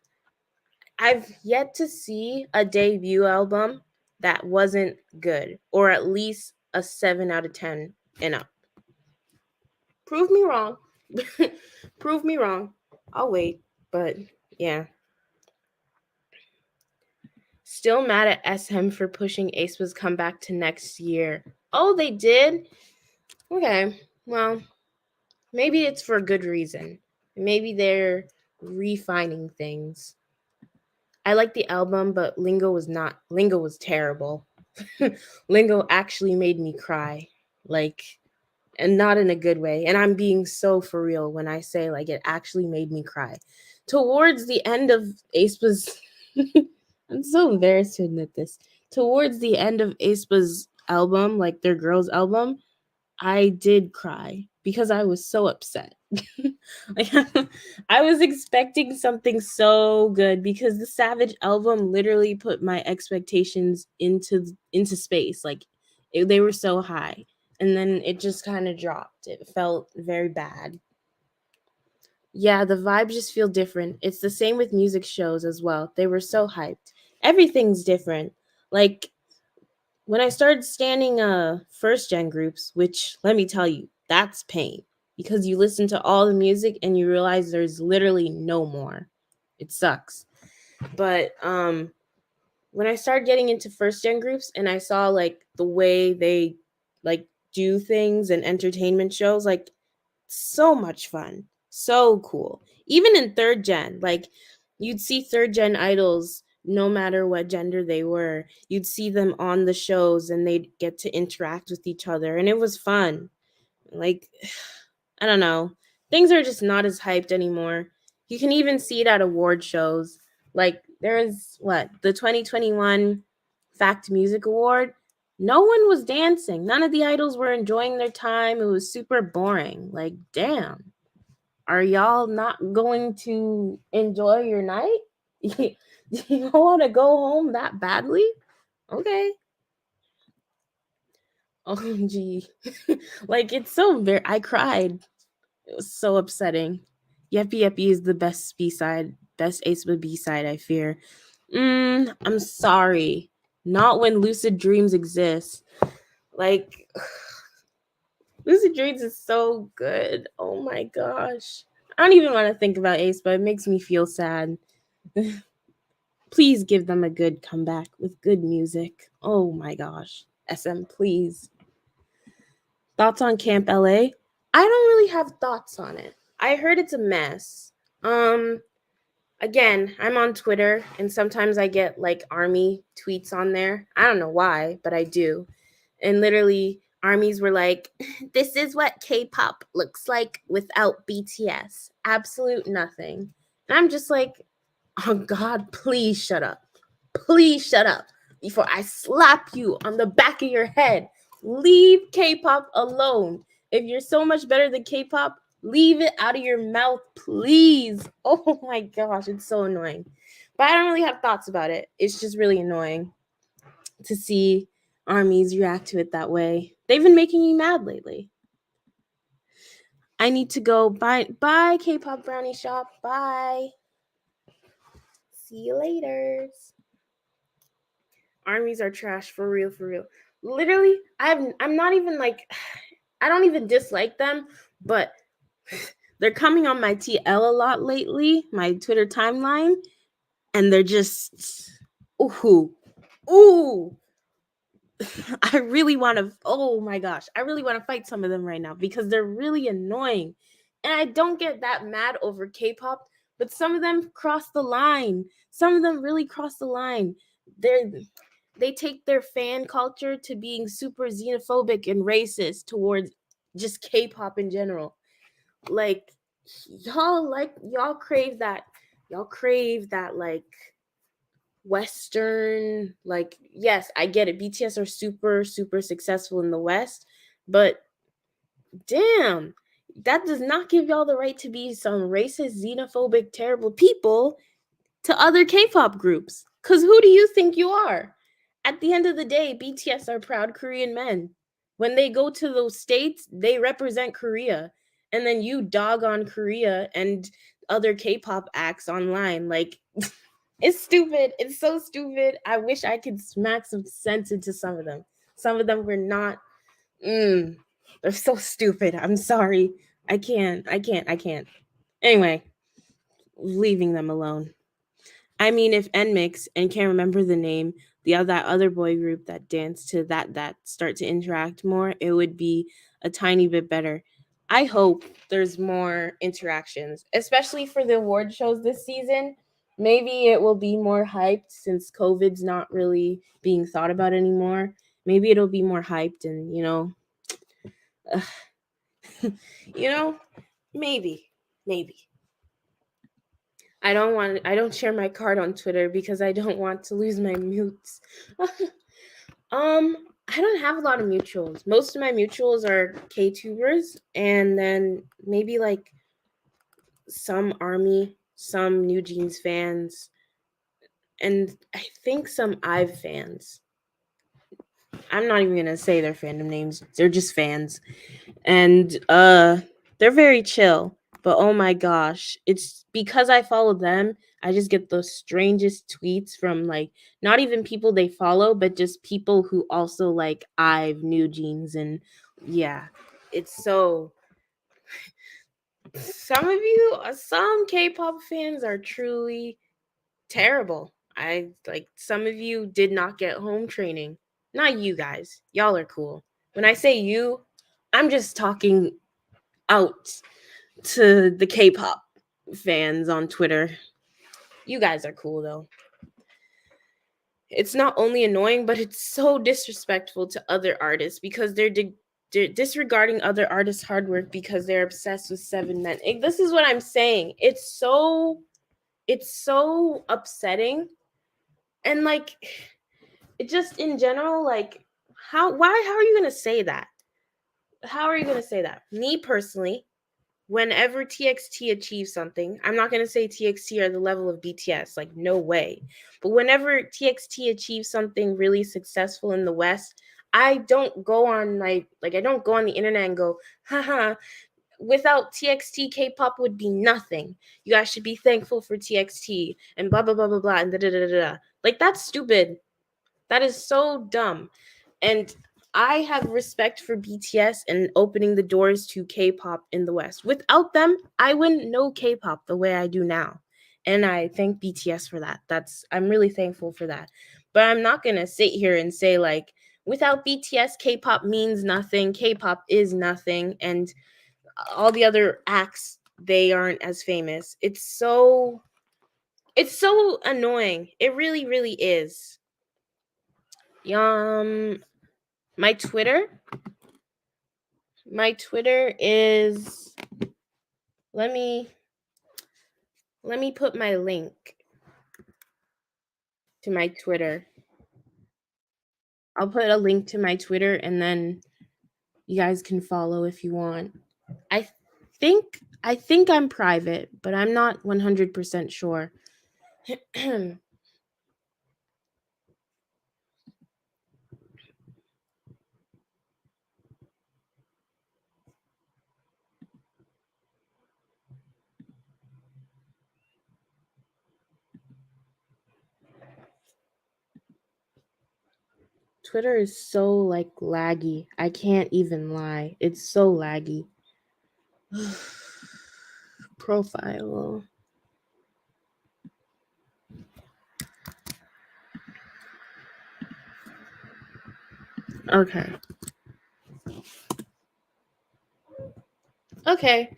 I've yet to see a debut album that wasn't good, or at least a 7 out of 10 and up. Prove me wrong. Prove me wrong. I'll wait, but yeah. Still mad at SM for pushing aespa's comeback to next year. Oh, they did? Okay, well, maybe it's for a good reason. Maybe they're refining things. I like the album, but Lingo was terrible. Lingo actually made me cry. Like, and not in a good way. And I'm being so for real when I say, like, it actually made me cry. Towards the end of aespa's I'm so embarrassed to admit this. Towards the end of aespa's album, like their girls album, I did cry because I was so upset. Like, I was expecting something so good because the Savage album literally put my expectations into space. Like, they were so high, and then it just kind of dropped. It felt very bad. Yeah, the vibes just feel different. It's the same with music shows as well. They were so hyped. Everything's different. Like, when I started standing first gen groups, which let me tell you, that's pain. because you listen to all the music and you realize there's literally no more. It sucks. But when I started getting into first gen groups and I saw like the way they like do things and entertainment shows, like so much fun. So cool. Even in third gen, like you'd see third gen idols no matter what gender they were. You'd see them on the shows and they'd get to interact with each other and it was fun. Like I don't know. Things are just not as hyped anymore. You can even see it at award shows. Like there's what, the 2021 Fact Music Award. No one was dancing. None of the idols were enjoying their time. It was super boring. Like, damn. Are y'all not going to enjoy your night? You want to go home that badly? Okay. OMG. Like, it's so very. I cried. It was so upsetting. Yeppy Yeppy is the best B side, best aespa B side, I fear. I'm sorry. Not when Lucid Dreams exists. Like, Lucid Dreams is so good. Oh my gosh. I don't even want to think about aespa. It makes me feel sad. Please give them a good comeback with good music. Oh my gosh. SM, please. Thoughts on Camp LA? I don't really have thoughts on it. I heard it's a mess. Again, I'm on Twitter and sometimes I get like army tweets on there. I don't know why, but I do. And literally armies were like, this is what K-pop looks like without BTS. Absolute nothing. And I'm just like, oh God, please shut up. Please shut up before I slap you on the back of your head. Leave K-pop alone. If you're so much better than K-pop, leave it out of your mouth, please. Oh my gosh, it's so annoying. But I don't really have thoughts about it. It's just really annoying to see armies react to it that way. They've been making me mad lately. I need to go. Bye, K-pop brownie shop. Bye. See you later. Armies are trash for real, for real. Literally, I'm not even like, I don't even dislike them, but they're coming on my TL a lot lately, my Twitter timeline, and they're just, ooh. I really want to, oh my gosh, I really want to fight some of them right now because they're really annoying. And I don't get that mad over K-pop, but some of them cross the line. Some of them really cross the line. They take their fan culture to being super xenophobic and racist towards just K-pop in general. Like y'all crave that like Western, like, yes, I get it. BTS are super, super successful in the West, but damn, that does not give y'all the right to be some racist, xenophobic, terrible people to other K-pop groups. Because who do you think you are? At the end of the day, BTS are proud Korean men. When they go to those states, they represent Korea. And then you dog on Korea and other K-pop acts online. Like, it's stupid. It's so stupid. I wish I could smack some sense into some of them. Some of them were not. They're so stupid. I'm sorry. I can't. Anyway, leaving them alone. I mean, if NMIX and can't remember the name, that other boy group that danced to that start to interact more, it would be a tiny bit better. I hope there's more interactions, especially for the award shows this season. Maybe it will be more hyped since COVID's not really being thought about anymore. Maybe it'll be more hyped and, you know, maybe. I don't share my card on Twitter because I don't want to lose my mutes. I don't have a lot of mutuals. Most of my mutuals are K-tubers and then maybe like some ARMY, some New Jeans fans, and I think some IVE fans. I'm not even gonna say their fandom names. They're just fans. And they're very chill. But oh my gosh, it's because I follow them, I just get the strangest tweets from like not even people they follow, but just people who also like IVE, New Jeans, and yeah, it's so some K-pop fans are truly terrible. Some of you did not get home training. Not you guys. Y'all are cool. When I say you, I'm just talking out to the K-pop fans on Twitter. You guys are cool though. It's not only annoying, but it's so disrespectful to other artists because they're disregarding other artists' hard work because they're obsessed with 7 men. This is what I'm saying. It's so upsetting, and like, it just in general, like, how are you gonna say that? How are you gonna say that? Me personally, whenever TXT achieves something, I'm not gonna say TXT are the level of BTS, like no way. But whenever TXT achieves something really successful in the West, I don't go on I don't go on the internet and go, haha, without TXT, K-pop would be nothing. You guys should be thankful for TXT and blah blah blah blah blah and da da da da. Like, that's stupid. That is so dumb. And I have respect for BTS and opening the doors to K-pop in the West. Without them, I wouldn't know K-pop the way I do now. And I thank BTS for that. I'm really thankful for that. But I'm not going to sit here and say, like, without BTS, K-pop means nothing. K-pop is nothing, and all the other acts, they aren't as famous. It's so annoying. It really really is. My Twitter is, let me put my link to my Twitter. I'll put a link to my Twitter, and then you guys can follow if you want. I think I'm private, but I'm not 100% sure. Twitter is so like laggy. I can't even lie. It's so laggy. Profile. Okay. Okay.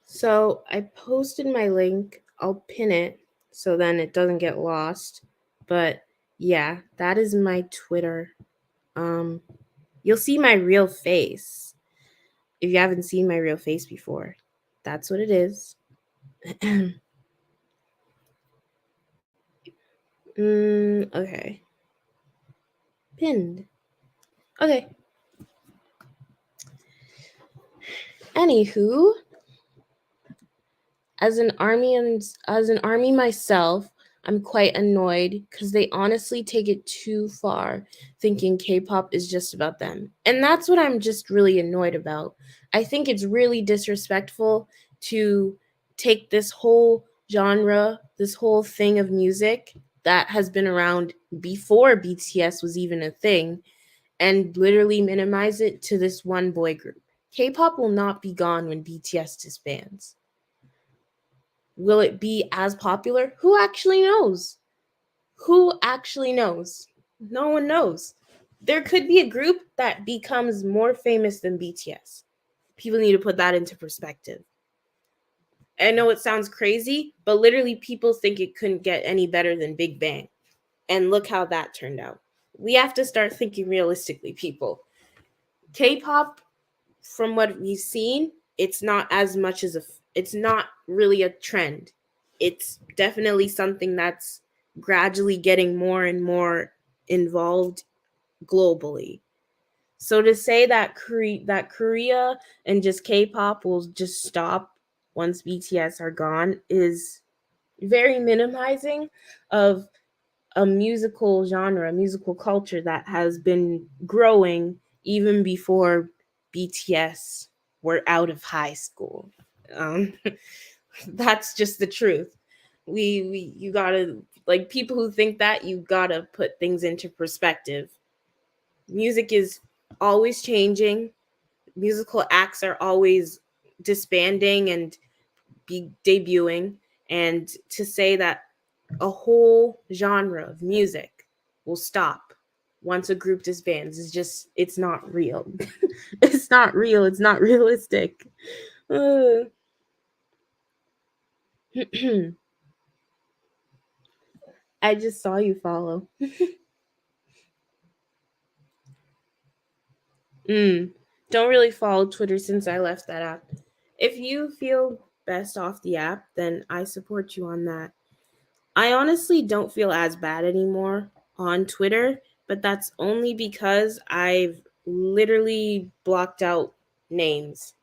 So I posted my link. I'll pin it so then it doesn't get lost. But yeah, that is my Twitter. You'll see my real face if you haven't seen my real face before. That's what it is. Okay. Pinned. Okay. Anywho, as an army myself, I'm quite annoyed because they honestly take it too far, thinking K-pop is just about them. And that's what I'm just really annoyed about. I think it's really disrespectful to take this whole genre, this whole thing of music that has been around before BTS was even a thing, and literally minimize it to this one boy group. K-pop will not be gone when BTS disbands. Will it be as popular? Who actually knows? Who actually knows? No one knows. There could be a group that becomes more famous than BTS. People need to put that into perspective. I know it sounds crazy, but literally people think it couldn't get any better than Big Bang. And look how that turned out. We have to start thinking realistically, people. K-pop, from what we've seen, it's not it's not really a trend. It's definitely something that's gradually getting more and more involved globally. So to say that Korea and just K-pop will just stop once BTS are gone is very minimizing of a musical genre, a musical culture that has been growing even before BTS were out of high school. Um, that's just the truth. You gotta, like, people who think that, you gotta put things into perspective. Music is always changing. musical acts are always disbanding and be debuting, and to say that a whole genre of music will stop once a group disbands is just, it's not real. It's not real. It's not realistic. I just saw you follow. Don't really follow Twitter since I left that app. If you feel best off the app, then I support you on that. I honestly don't feel as bad anymore on Twitter, but that's only because I've literally blocked out names.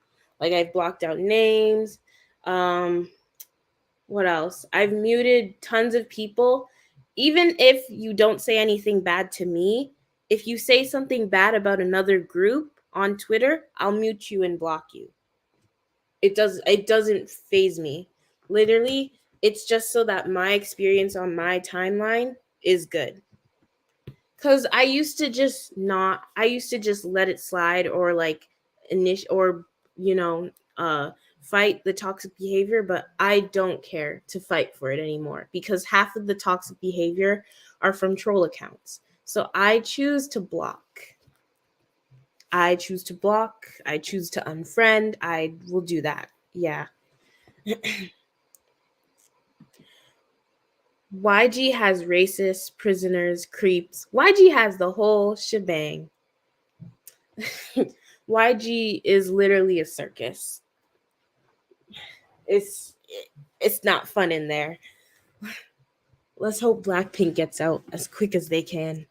Like, I've blocked out names. Um, what else? I've muted tons of people. Even if you don't say anything bad to me, if you say something bad about another group on Twitter, I'll mute you and block you. It doesn't phase me. Literally, it's just so that my experience on my timeline is good. Cause I used to just let it slide, or like you know, fight the toxic behavior, but I don't care to fight for it anymore because half of the toxic behavior are from troll accounts. So I choose to block. I choose to block. I choose to unfriend. I will do that. Yeah. YG has racists, prisoners, creeps. YG has the whole shebang. YG is literally a circus. It's it's not fun in there. Let's hope Blackpink gets out as quick as they can.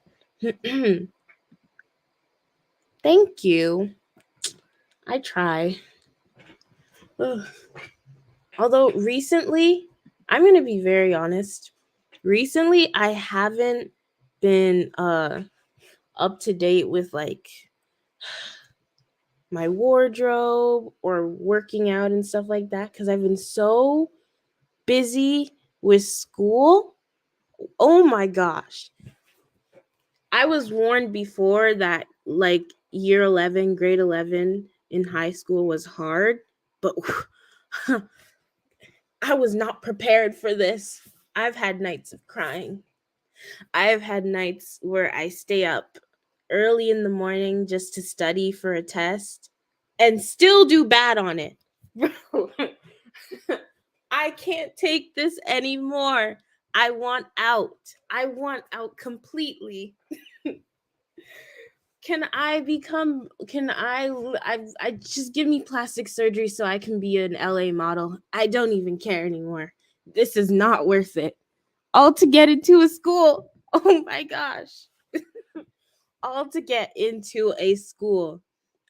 Thank you. I try. Ugh. Although recently, I'm going to be very honest. Recently, I haven't been up to date with like my wardrobe or working out and stuff like that because I've been so busy with school. Oh my gosh. I was warned before that like year 11, grade 11 in high school was hard, but I was not prepared for this. I've had nights of crying. I've had nights where I stay up early in the morning just to study for a test and still do bad on it. Bro, I can't take this anymore. I want out. I want out completely. I just give me plastic surgery so I can be an LA model. I don't even care anymore. This is not worth it. All to get into a school. Oh my gosh. All to get into a school.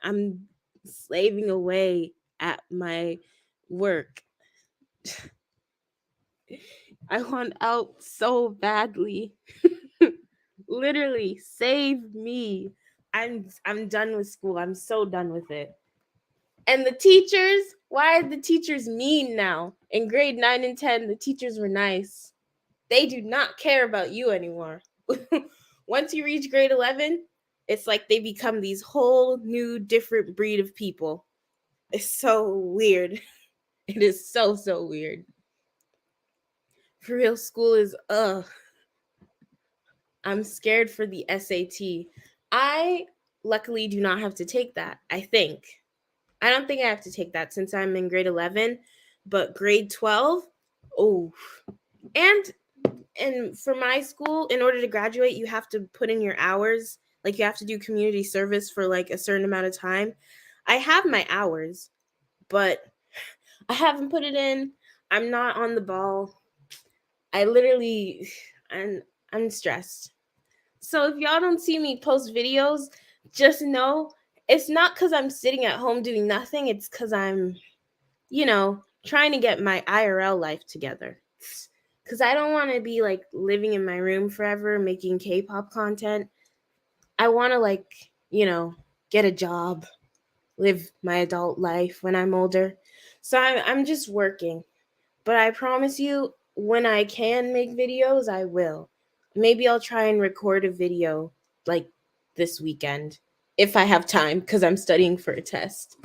I'm slaving away at my work. I want out so badly. Literally, save me. I'm done with school. I'm so done with it. And the teachers, why are the teachers mean now? In grade 9 and 10, the teachers were nice. They do not care about you anymore. Once you reach grade 11, it's like they become these whole new different breed of people. It's so weird. It is so weird. For real, school is I'm scared for the SAT. I luckily do not have to take that, I think. I don't think I have to take that since I'm in grade 11, but grade 12, oh. And for my school, in order to graduate, you have to put in your hours. Like, you have to do community service for like a certain amount of time. I have my hours, but I haven't put it in. I'm not on the ball. I literally I'm stressed. So if y'all don't see me post videos, just know it's not because I'm sitting at home doing nothing. It's because I'm, trying to get my IRL life together. Because I don't want to be like living in my room forever making K-pop content. I want to get a job, live my adult life when I'm older. So I'm just working. But I promise you, when I can make videos, I will. Maybe I'll try and record a video like this weekend. if I have time because I'm studying for a test.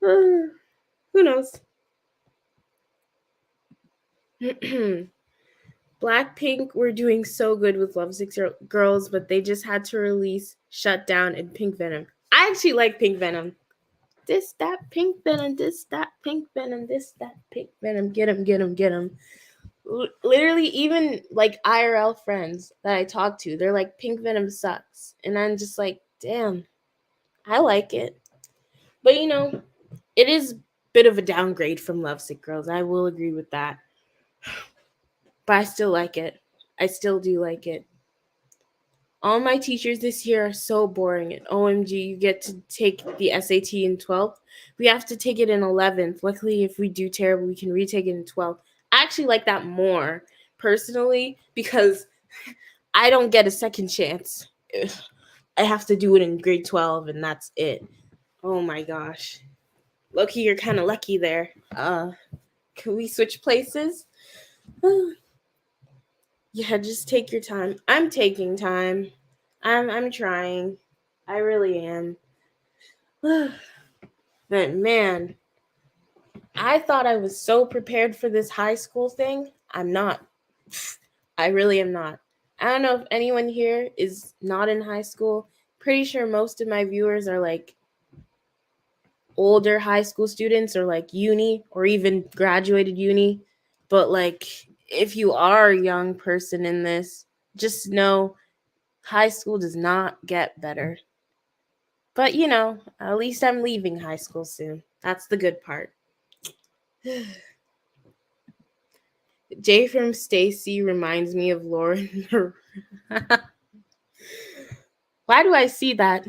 Who knows? Blackpink were doing so good with Lovesick Girls, but they just had to release Shut Down and Pink Venom. I actually like Pink Venom. This, that, Pink Venom, this, that, Pink Venom, this, that, Pink Venom. Get him, get him, get him. Literally, even like IRL friends that I talk to, they're like, Pink Venom sucks. And I'm just like, damn, I like it. But you know, it is a bit of a downgrade from Lovesick Girls. I will agree with that. But I still like it. I still do like it. All my teachers this year are so boring. And OMG, you get to take the SAT in 12th. We have to take it in 11th. Luckily, if we do terrible, we can retake it in 12th. I actually like that more personally because I don't get a second chance. I have to do it in grade 12 and that's it. Oh my gosh. Loki, you're kind of lucky there. Can we switch places? Yeah, just take your time. I'm taking time. I'm trying. I really am. But man, I thought I was so prepared for this high school thing. I'm not. I really am not. I don't know if anyone here is not in high school. Pretty sure most of my viewers are like older high school students or like uni or even graduated uni. But like if you are a young person in this, just know high school does not get better. But you know, at least I'm leaving high school soon. That's the good part. Jay from Stacy reminds me of Lauren. Why do I see that?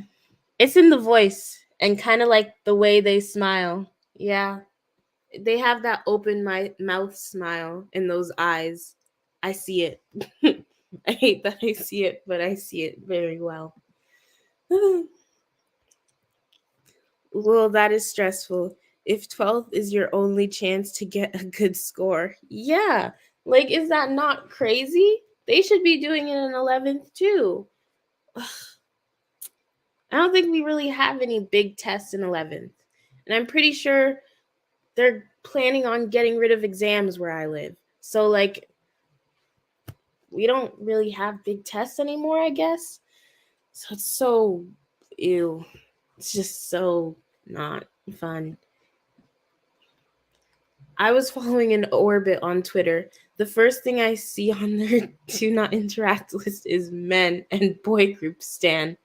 It's in the voice and kind of like the way they smile. Yeah, they have that open mouth smile in those eyes. I see it. I hate that I see it, but I see it very well. Well, that is stressful. If 12th is your only chance to get a good score. Yeah. Like, is that not crazy? They should be doing it in 11th too. I don't think we really have any big tests in 11th. And I'm pretty sure they're planning on getting rid of exams where I live. So, like, we don't really have big tests anymore, I guess. So it's so ew. It's just so not fun. I was following an orbit on Twitter. The first thing I see on their do not interact list is men and boy group stan.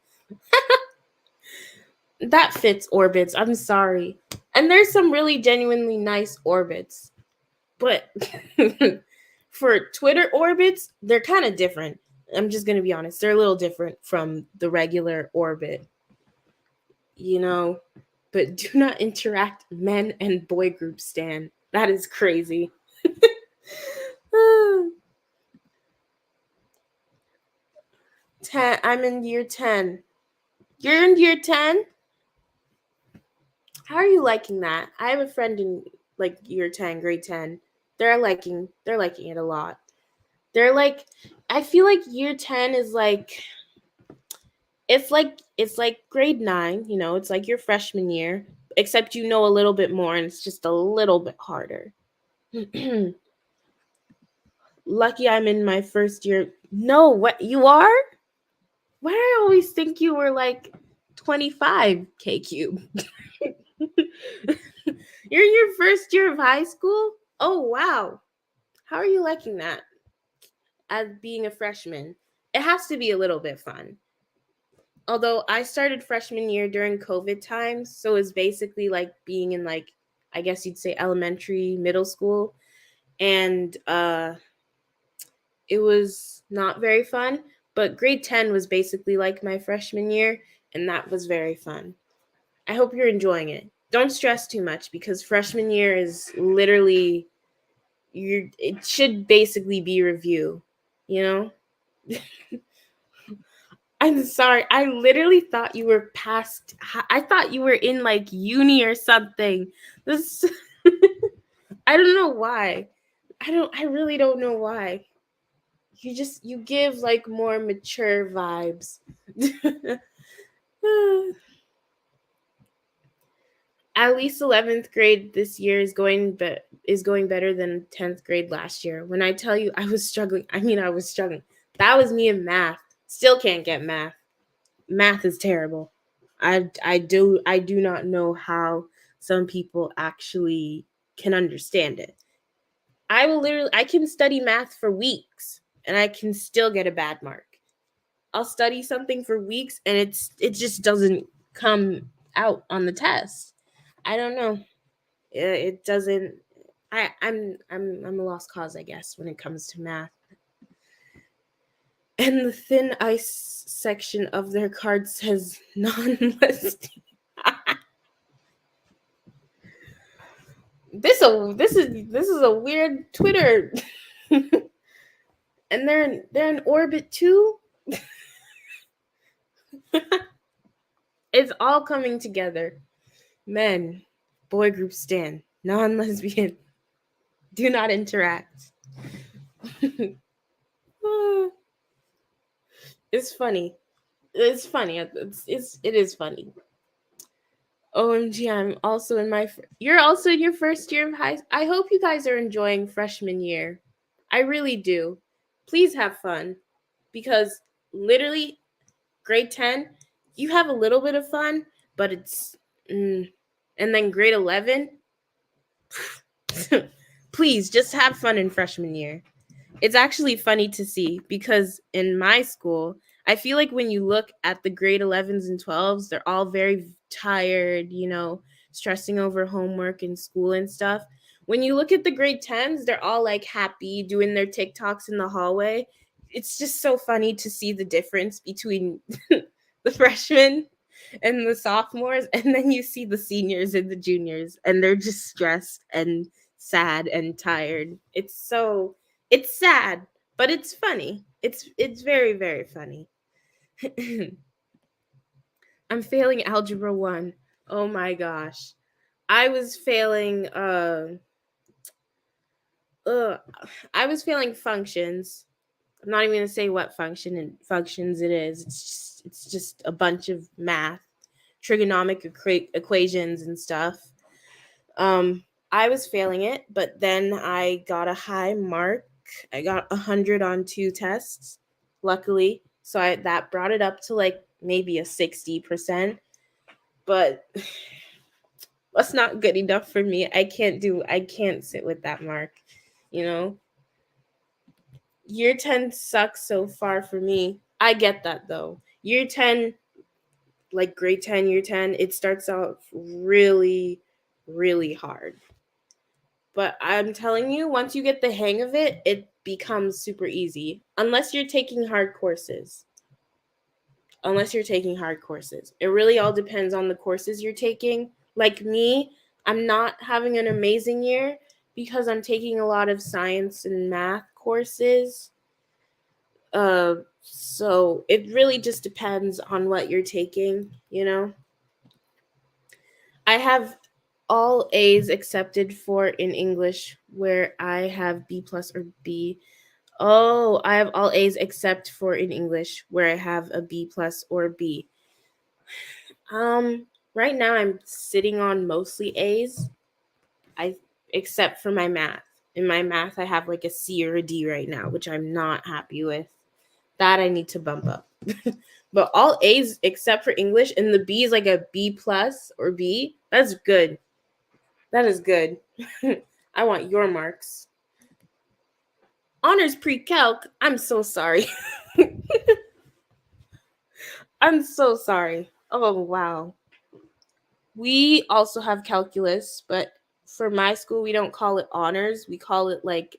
That fits orbits. I'm sorry. And there's some really genuinely nice orbits. But for Twitter orbits, they're kind of different. I'm just going to be honest. They're a little different from the regular orbit. You know, but do not interact men and boy group stan. That is crazy. I'm in year 10. You're in year 10? How are you liking that? I have a friend in like year 10, grade 10. They're liking it a lot. They're like I feel like year 10 is like it's like grade 9, you know, it's like your freshman year, except you know a little bit more and it's just a little bit harder. Lucky I'm in my first year. No, what you are? Why do I always think you were like 25 K cube? You're in your first year of high school? Oh wow. How are you liking that? As being a freshman. It has to be a little bit fun. Although I started freshman year during COVID times, so it's basically like being in like I guess you'd say elementary, middle school. And it was not very fun, but grade 10 was basically like my freshman year, and that was very fun. I hope you're enjoying it. Don't stress too much because freshman year is literally it should basically be review, you know? I'm sorry. I literally thought you were past I thought you were in like uni or something. This I don't know why. I really don't know why. You give like more mature vibes. At least 11th grade this year is going better than 10th grade last year. When I tell you I was struggling, I was struggling. That was me in math. Still can't get math. Math is terrible. I do not know how some people actually can understand it. I can study math for weeks and I can still get a bad mark. I'll study something for weeks and it just doesn't come out on the test. I don't know. It doesn't. I'm a lost cause, I guess, when it comes to math. And the thin ice section of their card says non-listing. This is a weird Twitter. And they're in orbit too. It's all coming together. Men, boy group stan, non-lesbian, do not interact. It's funny. It's funny. It is funny. OMG, I'm also in my. You're also in your first year of high. I hope you guys are enjoying freshman year. I really do. Please have fun, because literally, grade 10, you have a little bit of fun, but and then grade 11, please just have fun in freshman year. It's actually funny to see, because in my school, I feel like when you look at the grade 11s and 12s, they're all very tired, stressing over homework and school and stuff. When you look at the grade 10s, they're all like happy doing their TikToks in the hallway. It's just so funny to see the difference between the freshmen and the sophomores, and then you see the seniors and the juniors, and they're just stressed and sad and tired. It's sad, but it's funny. It's very, very funny. I'm failing algebra 1. Oh my gosh. I was failing I was failing functions. I'm not even going to say what functions it is. It's just a bunch of math, trigonomic equations and stuff. I was failing it, but then I got a high mark. I got 100 on 2 tests, luckily. So that brought it up to like maybe a 60%. But that's not good enough for me. I can't sit with that mark, you know? Year 10 sucks so far for me. I get that though. Year 10, like grade 10, year 10, it starts out really, really hard. But I'm telling you, once you get the hang of it, it becomes super easy. Unless you're taking hard courses. It really all depends on the courses you're taking. Like me, I'm not having an amazing year because I'm taking a lot of science and math courses. So it really just depends on what you're taking. I have all A's accepted for in English, where I have B plus or B. Oh, I have all A's except for in English, where I have a B plus or B. Right now I'm sitting on mostly A's. Except for my math. In my math, I have like a C or a D right now, which I'm not happy with. That I need to bump up. But all A's except for English, and the B is like a B plus or B. That's good. That is good. I want your marks. Honors pre-calc. I'm so sorry. I'm so sorry. Oh, wow. We also have calculus, but for my school, we don't call it honors. We call it like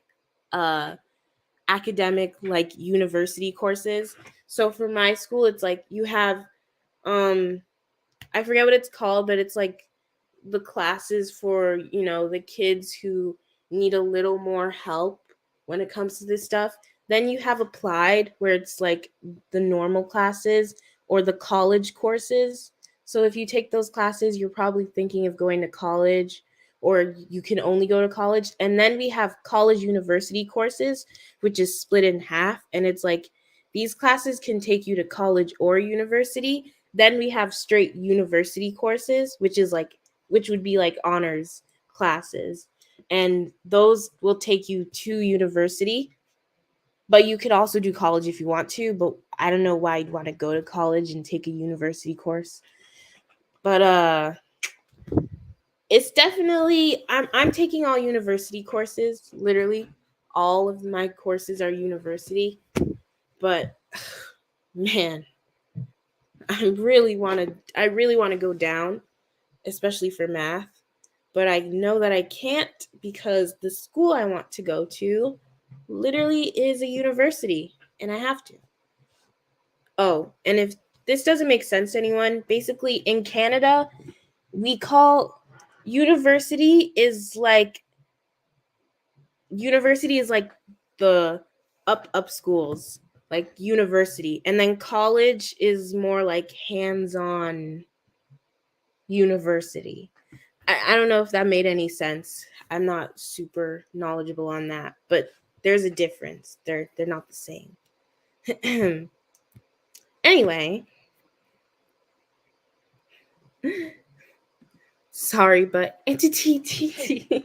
academic, like university courses. So for my school, it's like you have, I forget what it's called, but it's like the classes for, the kids who need a little more help when it comes to this stuff. Then you have applied, where it's like the normal classes or the college courses. So if you take those classes, you're probably thinking of going to college, or you can only go to college. And then we have college university courses, which is split in half. And it's like these classes can take you to college or university, then we have straight university courses, which would be like honors classes. And those will take you to university, but you could also do college if you want to, but I don't know why you'd want to go to college and take a university course. But it's definitely I'm taking all university courses, literally all of my courses are university. But man, I really want to go down, especially for math, but I know that I can't because the school I want to go to literally is a university and I have to. Oh, and if this doesn't make sense to anyone, basically in Canada, we call university is like the up schools, like university, and then college is more like hands-on university. I don't know if that made any sense. I'm not super knowledgeable on that, but there's a difference. They're not the same. Anyway, sorry, but entity.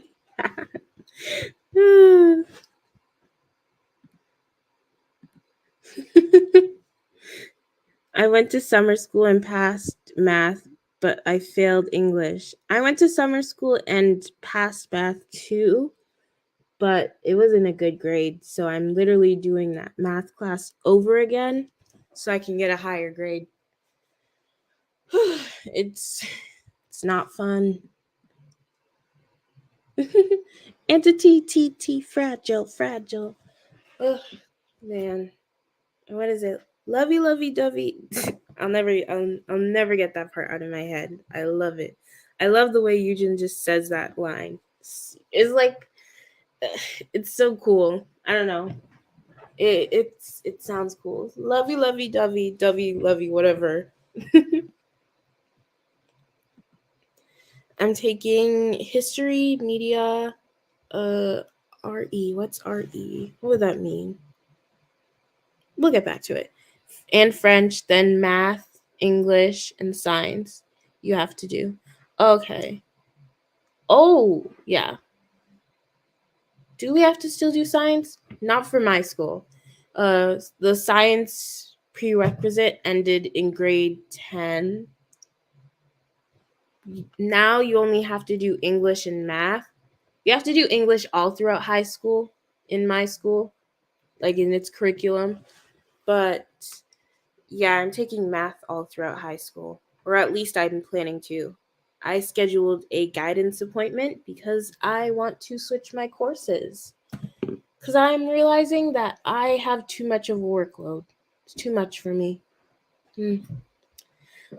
I went to summer school and passed math, but I failed English. I went to summer school and passed math too, but it wasn't a good grade. So I'm literally doing that math class over again so I can get a higher grade. it's not fun. Entity TT fragile. Oh man. What is it? Lovey dovey. I'll never get that part out of my head. I love it. I love the way Eugen just says that line. It's like it's so cool. I don't know. It sounds cool. Lovey dovey whatever. I'm taking history, media, RE. What's RE? What would that mean? We'll get back to it. And French, then math, English, and science you have to do. Okay. Oh, yeah. Do we have to still do science? Not for my school. The science prerequisite ended in grade 10. Now you only have to do English and math. You have to do English all throughout high school in my school, like in its curriculum. But yeah, I'm taking math all throughout high school, or at least I'm planning to. I scheduled a guidance appointment because I want to switch my courses. Because I'm realizing that I have too much of a workload. It's too much for me.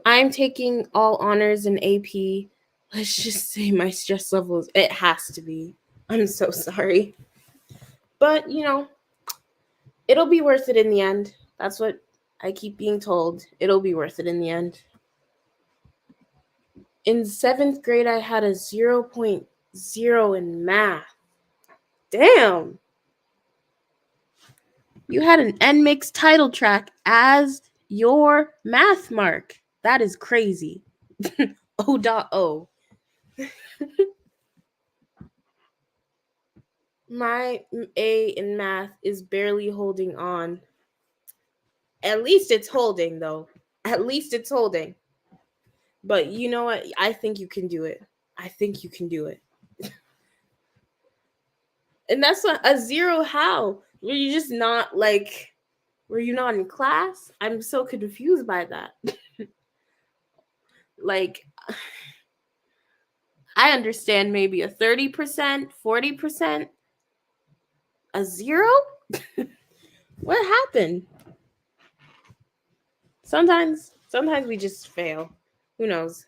I'm taking all honors and AP. Let's just say my stress levels, it has to be. I'm so sorry. But, it'll be worth it in the end. That's what I keep being told. It'll be worth it in the end. In 7th grade, I had a 0.0 in math. Damn. You had an NMIX title track as your math mark. That is crazy. O.O. My A in math is barely holding on. At least it's holding, though. At least it's holding. But you know what? I think you can do it. I think you can do it. And that's not a 0 how? Were you just not like, were you not in class? I'm so confused by that. Like, I understand maybe a 30%, 40%. A 0? What happened? Sometimes we just fail. Who knows?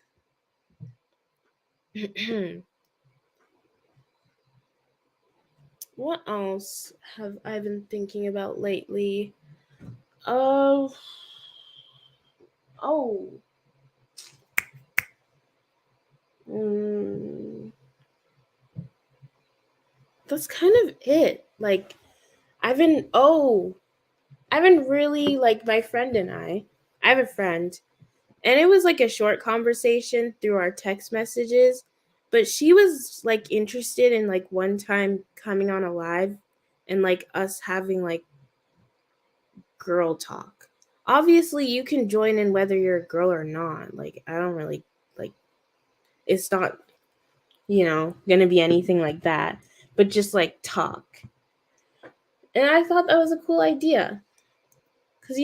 What else have I been thinking about lately? Oh. That's kind of it. Like, I've been really like my friend and I have a friend, And it was like a short conversation through our text messages, but she was like interested in like one time coming on a live and like us having like girl talk. Obviously, you can join in whether you're a girl or not. Like, I don't really like, it's not, gonna be anything like that, but just like talk. And I thought that was a cool idea because,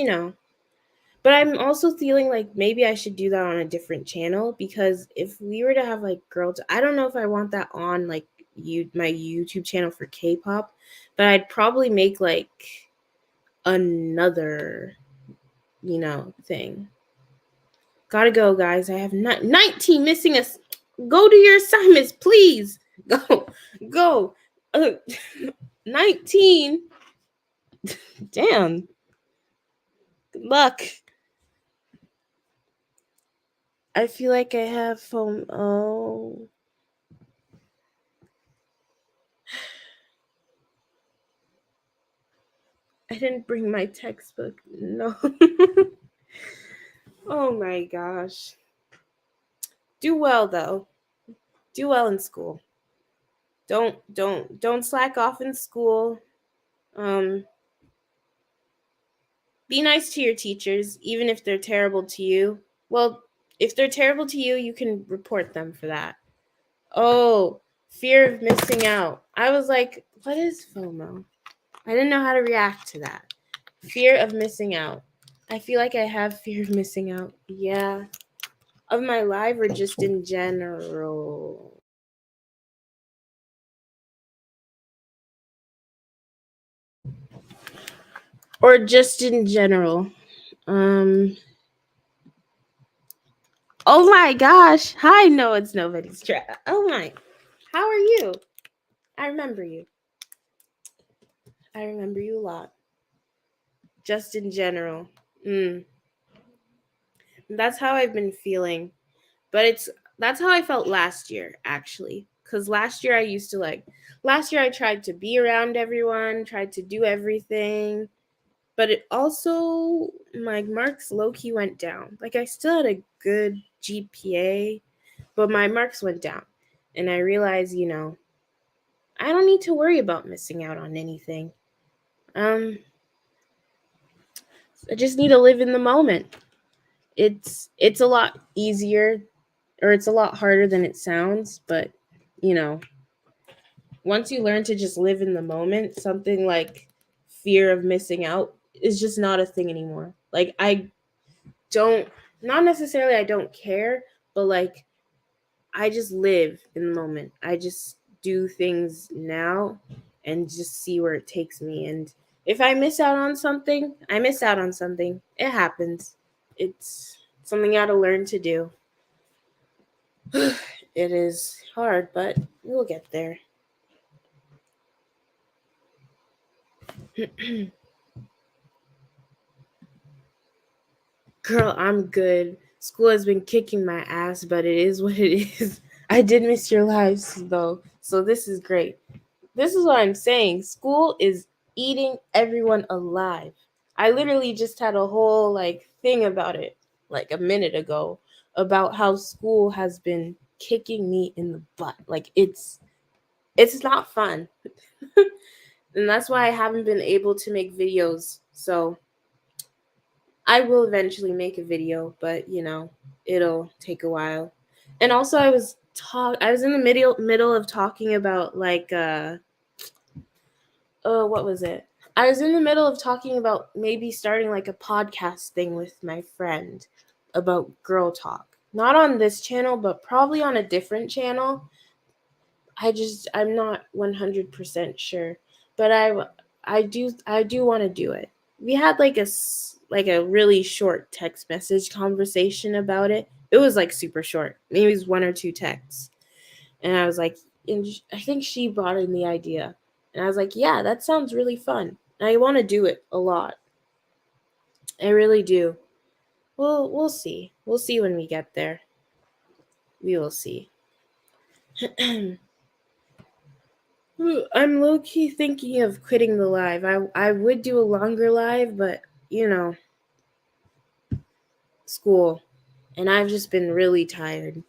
but I'm also feeling like maybe I should do that on a different channel, because if we were to have like I don't know if I want that on like my YouTube channel for K-pop, but I'd probably make like another, thing. Gotta go, guys. I have 19 missing us. Go do your assignments, please. Go, go. 19. Damn. Good luck. I feel like I have foam. Oh. I didn't bring my textbook. No. Oh my gosh. Do well though. Do well in school. Don't slack off in school. Um be nice to your teachers even if they're terrible to you. Well, if they're terrible to you, you can report them for that. Oh, fear of missing out. I was like, what is FOMO? I didn't know how to react to that. Fear of missing out. I feel like I have fear of missing out. Yeah. Of my life or just in general? Or just in general. Oh my gosh. Hi, no, it's nobody's trap. Oh my. How are you? I remember you. I remember you a lot. Just in general. That's how I've been feeling. But that's how I felt last year, actually. Because last year I tried to be around everyone, tried to do everything. But it also, my marks low key went down. Like, I still had a good GPA, but my marks went down. And I realized, I don't need to worry about missing out on anything. I just need to live in the moment. It's a lot easier, or it's a lot harder than it sounds, but you know, once you learn to just live in the moment, something like fear of missing out is just not a thing anymore. Like, I don't, not necessarily I don't care, but like, I just live in the moment. I just do things now and just see where it takes me. And if I miss out on something, I miss out on something. It happens. It's something I got to learn to do. It is hard, but we'll get there. Girl, I'm good. School has been kicking my ass, but it is what it is. I did miss your lives, though, so this is great. This is what I'm saying. School is eating everyone alive. I literally just had a whole like thing about it like a minute ago about how school has been kicking me in the butt. Like, it's not fun. And that's why I haven't been able to make videos. So I will eventually make a video, but it'll take a while. And also I was in the middle of talking about like what was it? I was in the middle of talking about maybe starting like a podcast thing with my friend about girl talk. Not on this channel, but probably on a different channel. I'm not 100% sure, but I do want to do it. We had like a really short text message conversation about it. It was like super short. Maybe it was one or two texts. And I was like, and I think she brought in the idea. And I was like, yeah, that sounds really fun. And I want to do it a lot. I really do. Well, we'll see. We'll see when we get there. We will see. I'm low key thinking of quitting the live. I would do a longer live, but school. and I've just been really tired.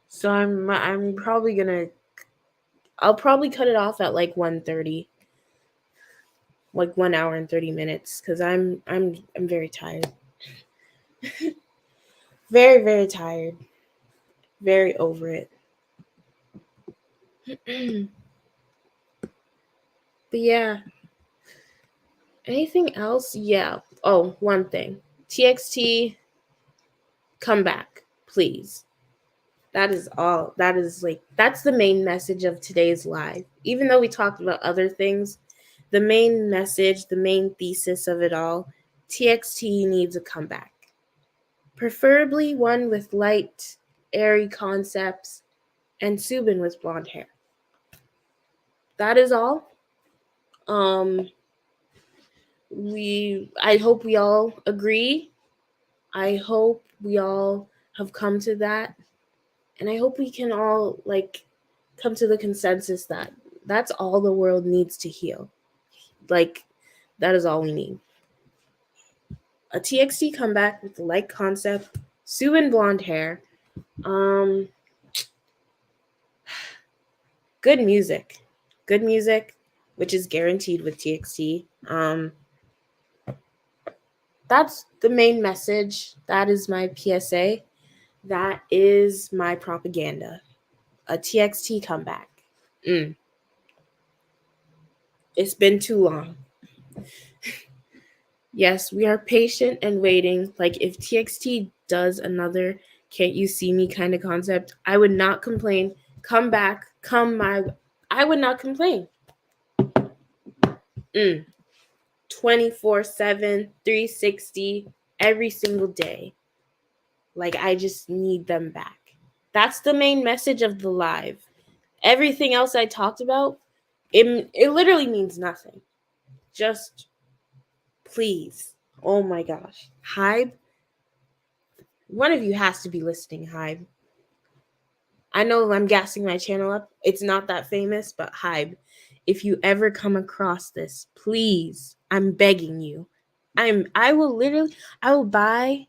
So I'm probably gonna I'll probably cut it off at like 1:30, like 1 hour and 30 minutes, because I'm very tired. Very, very tired. Very over it. But yeah. Anything else? Yeah. Oh, one thing. TXT, come back, please. That is all. That is like, that's the main message of today's live. Even though we talked about other things, the main message, the main thesis of it all, TXT needs a comeback. Preferably one with light, airy concepts, and Subin with blonde hair. That is all. Um, I hope we all agree. I hope we all have come to that, and I hope we can all like come to the consensus that that's all the world needs to heal. Like, that is all we need. A TXT comeback with the light concept, Sue and blonde hair. Um, Good music. Good music, which is guaranteed with TXT. That's the main message. That is my PSA. That is my propaganda. A TXT comeback. It's been too long. Yes, we are patient and waiting. Like, if TXT does another can't you see me kind of concept, I would not complain. Come back, come my I would not complain. 24/7, 360, every single day. Like, I just need them back. That's the main message of the live. Everything else I talked about, it literally means nothing. Just please. Oh my gosh. Hybe, one of you has to be listening, Hybe. I know I'm gassing my channel up. It's not that famous, but Hybe, if you ever come across this, please, I'm begging you. I will buy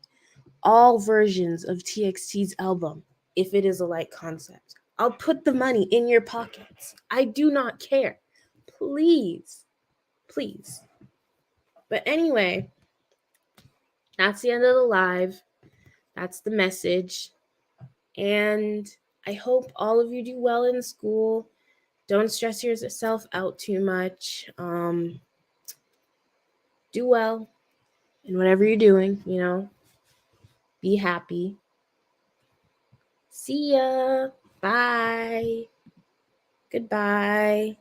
all versions of TXT's album if it is a light concept. I'll put the money in your pockets. I do not care. Please. Please. But anyway, that's the end of the live. That's the message. And I hope all of you do well in school. Don't stress yourself out too much. Do well in whatever you're doing, Be happy. See ya. Bye. Goodbye.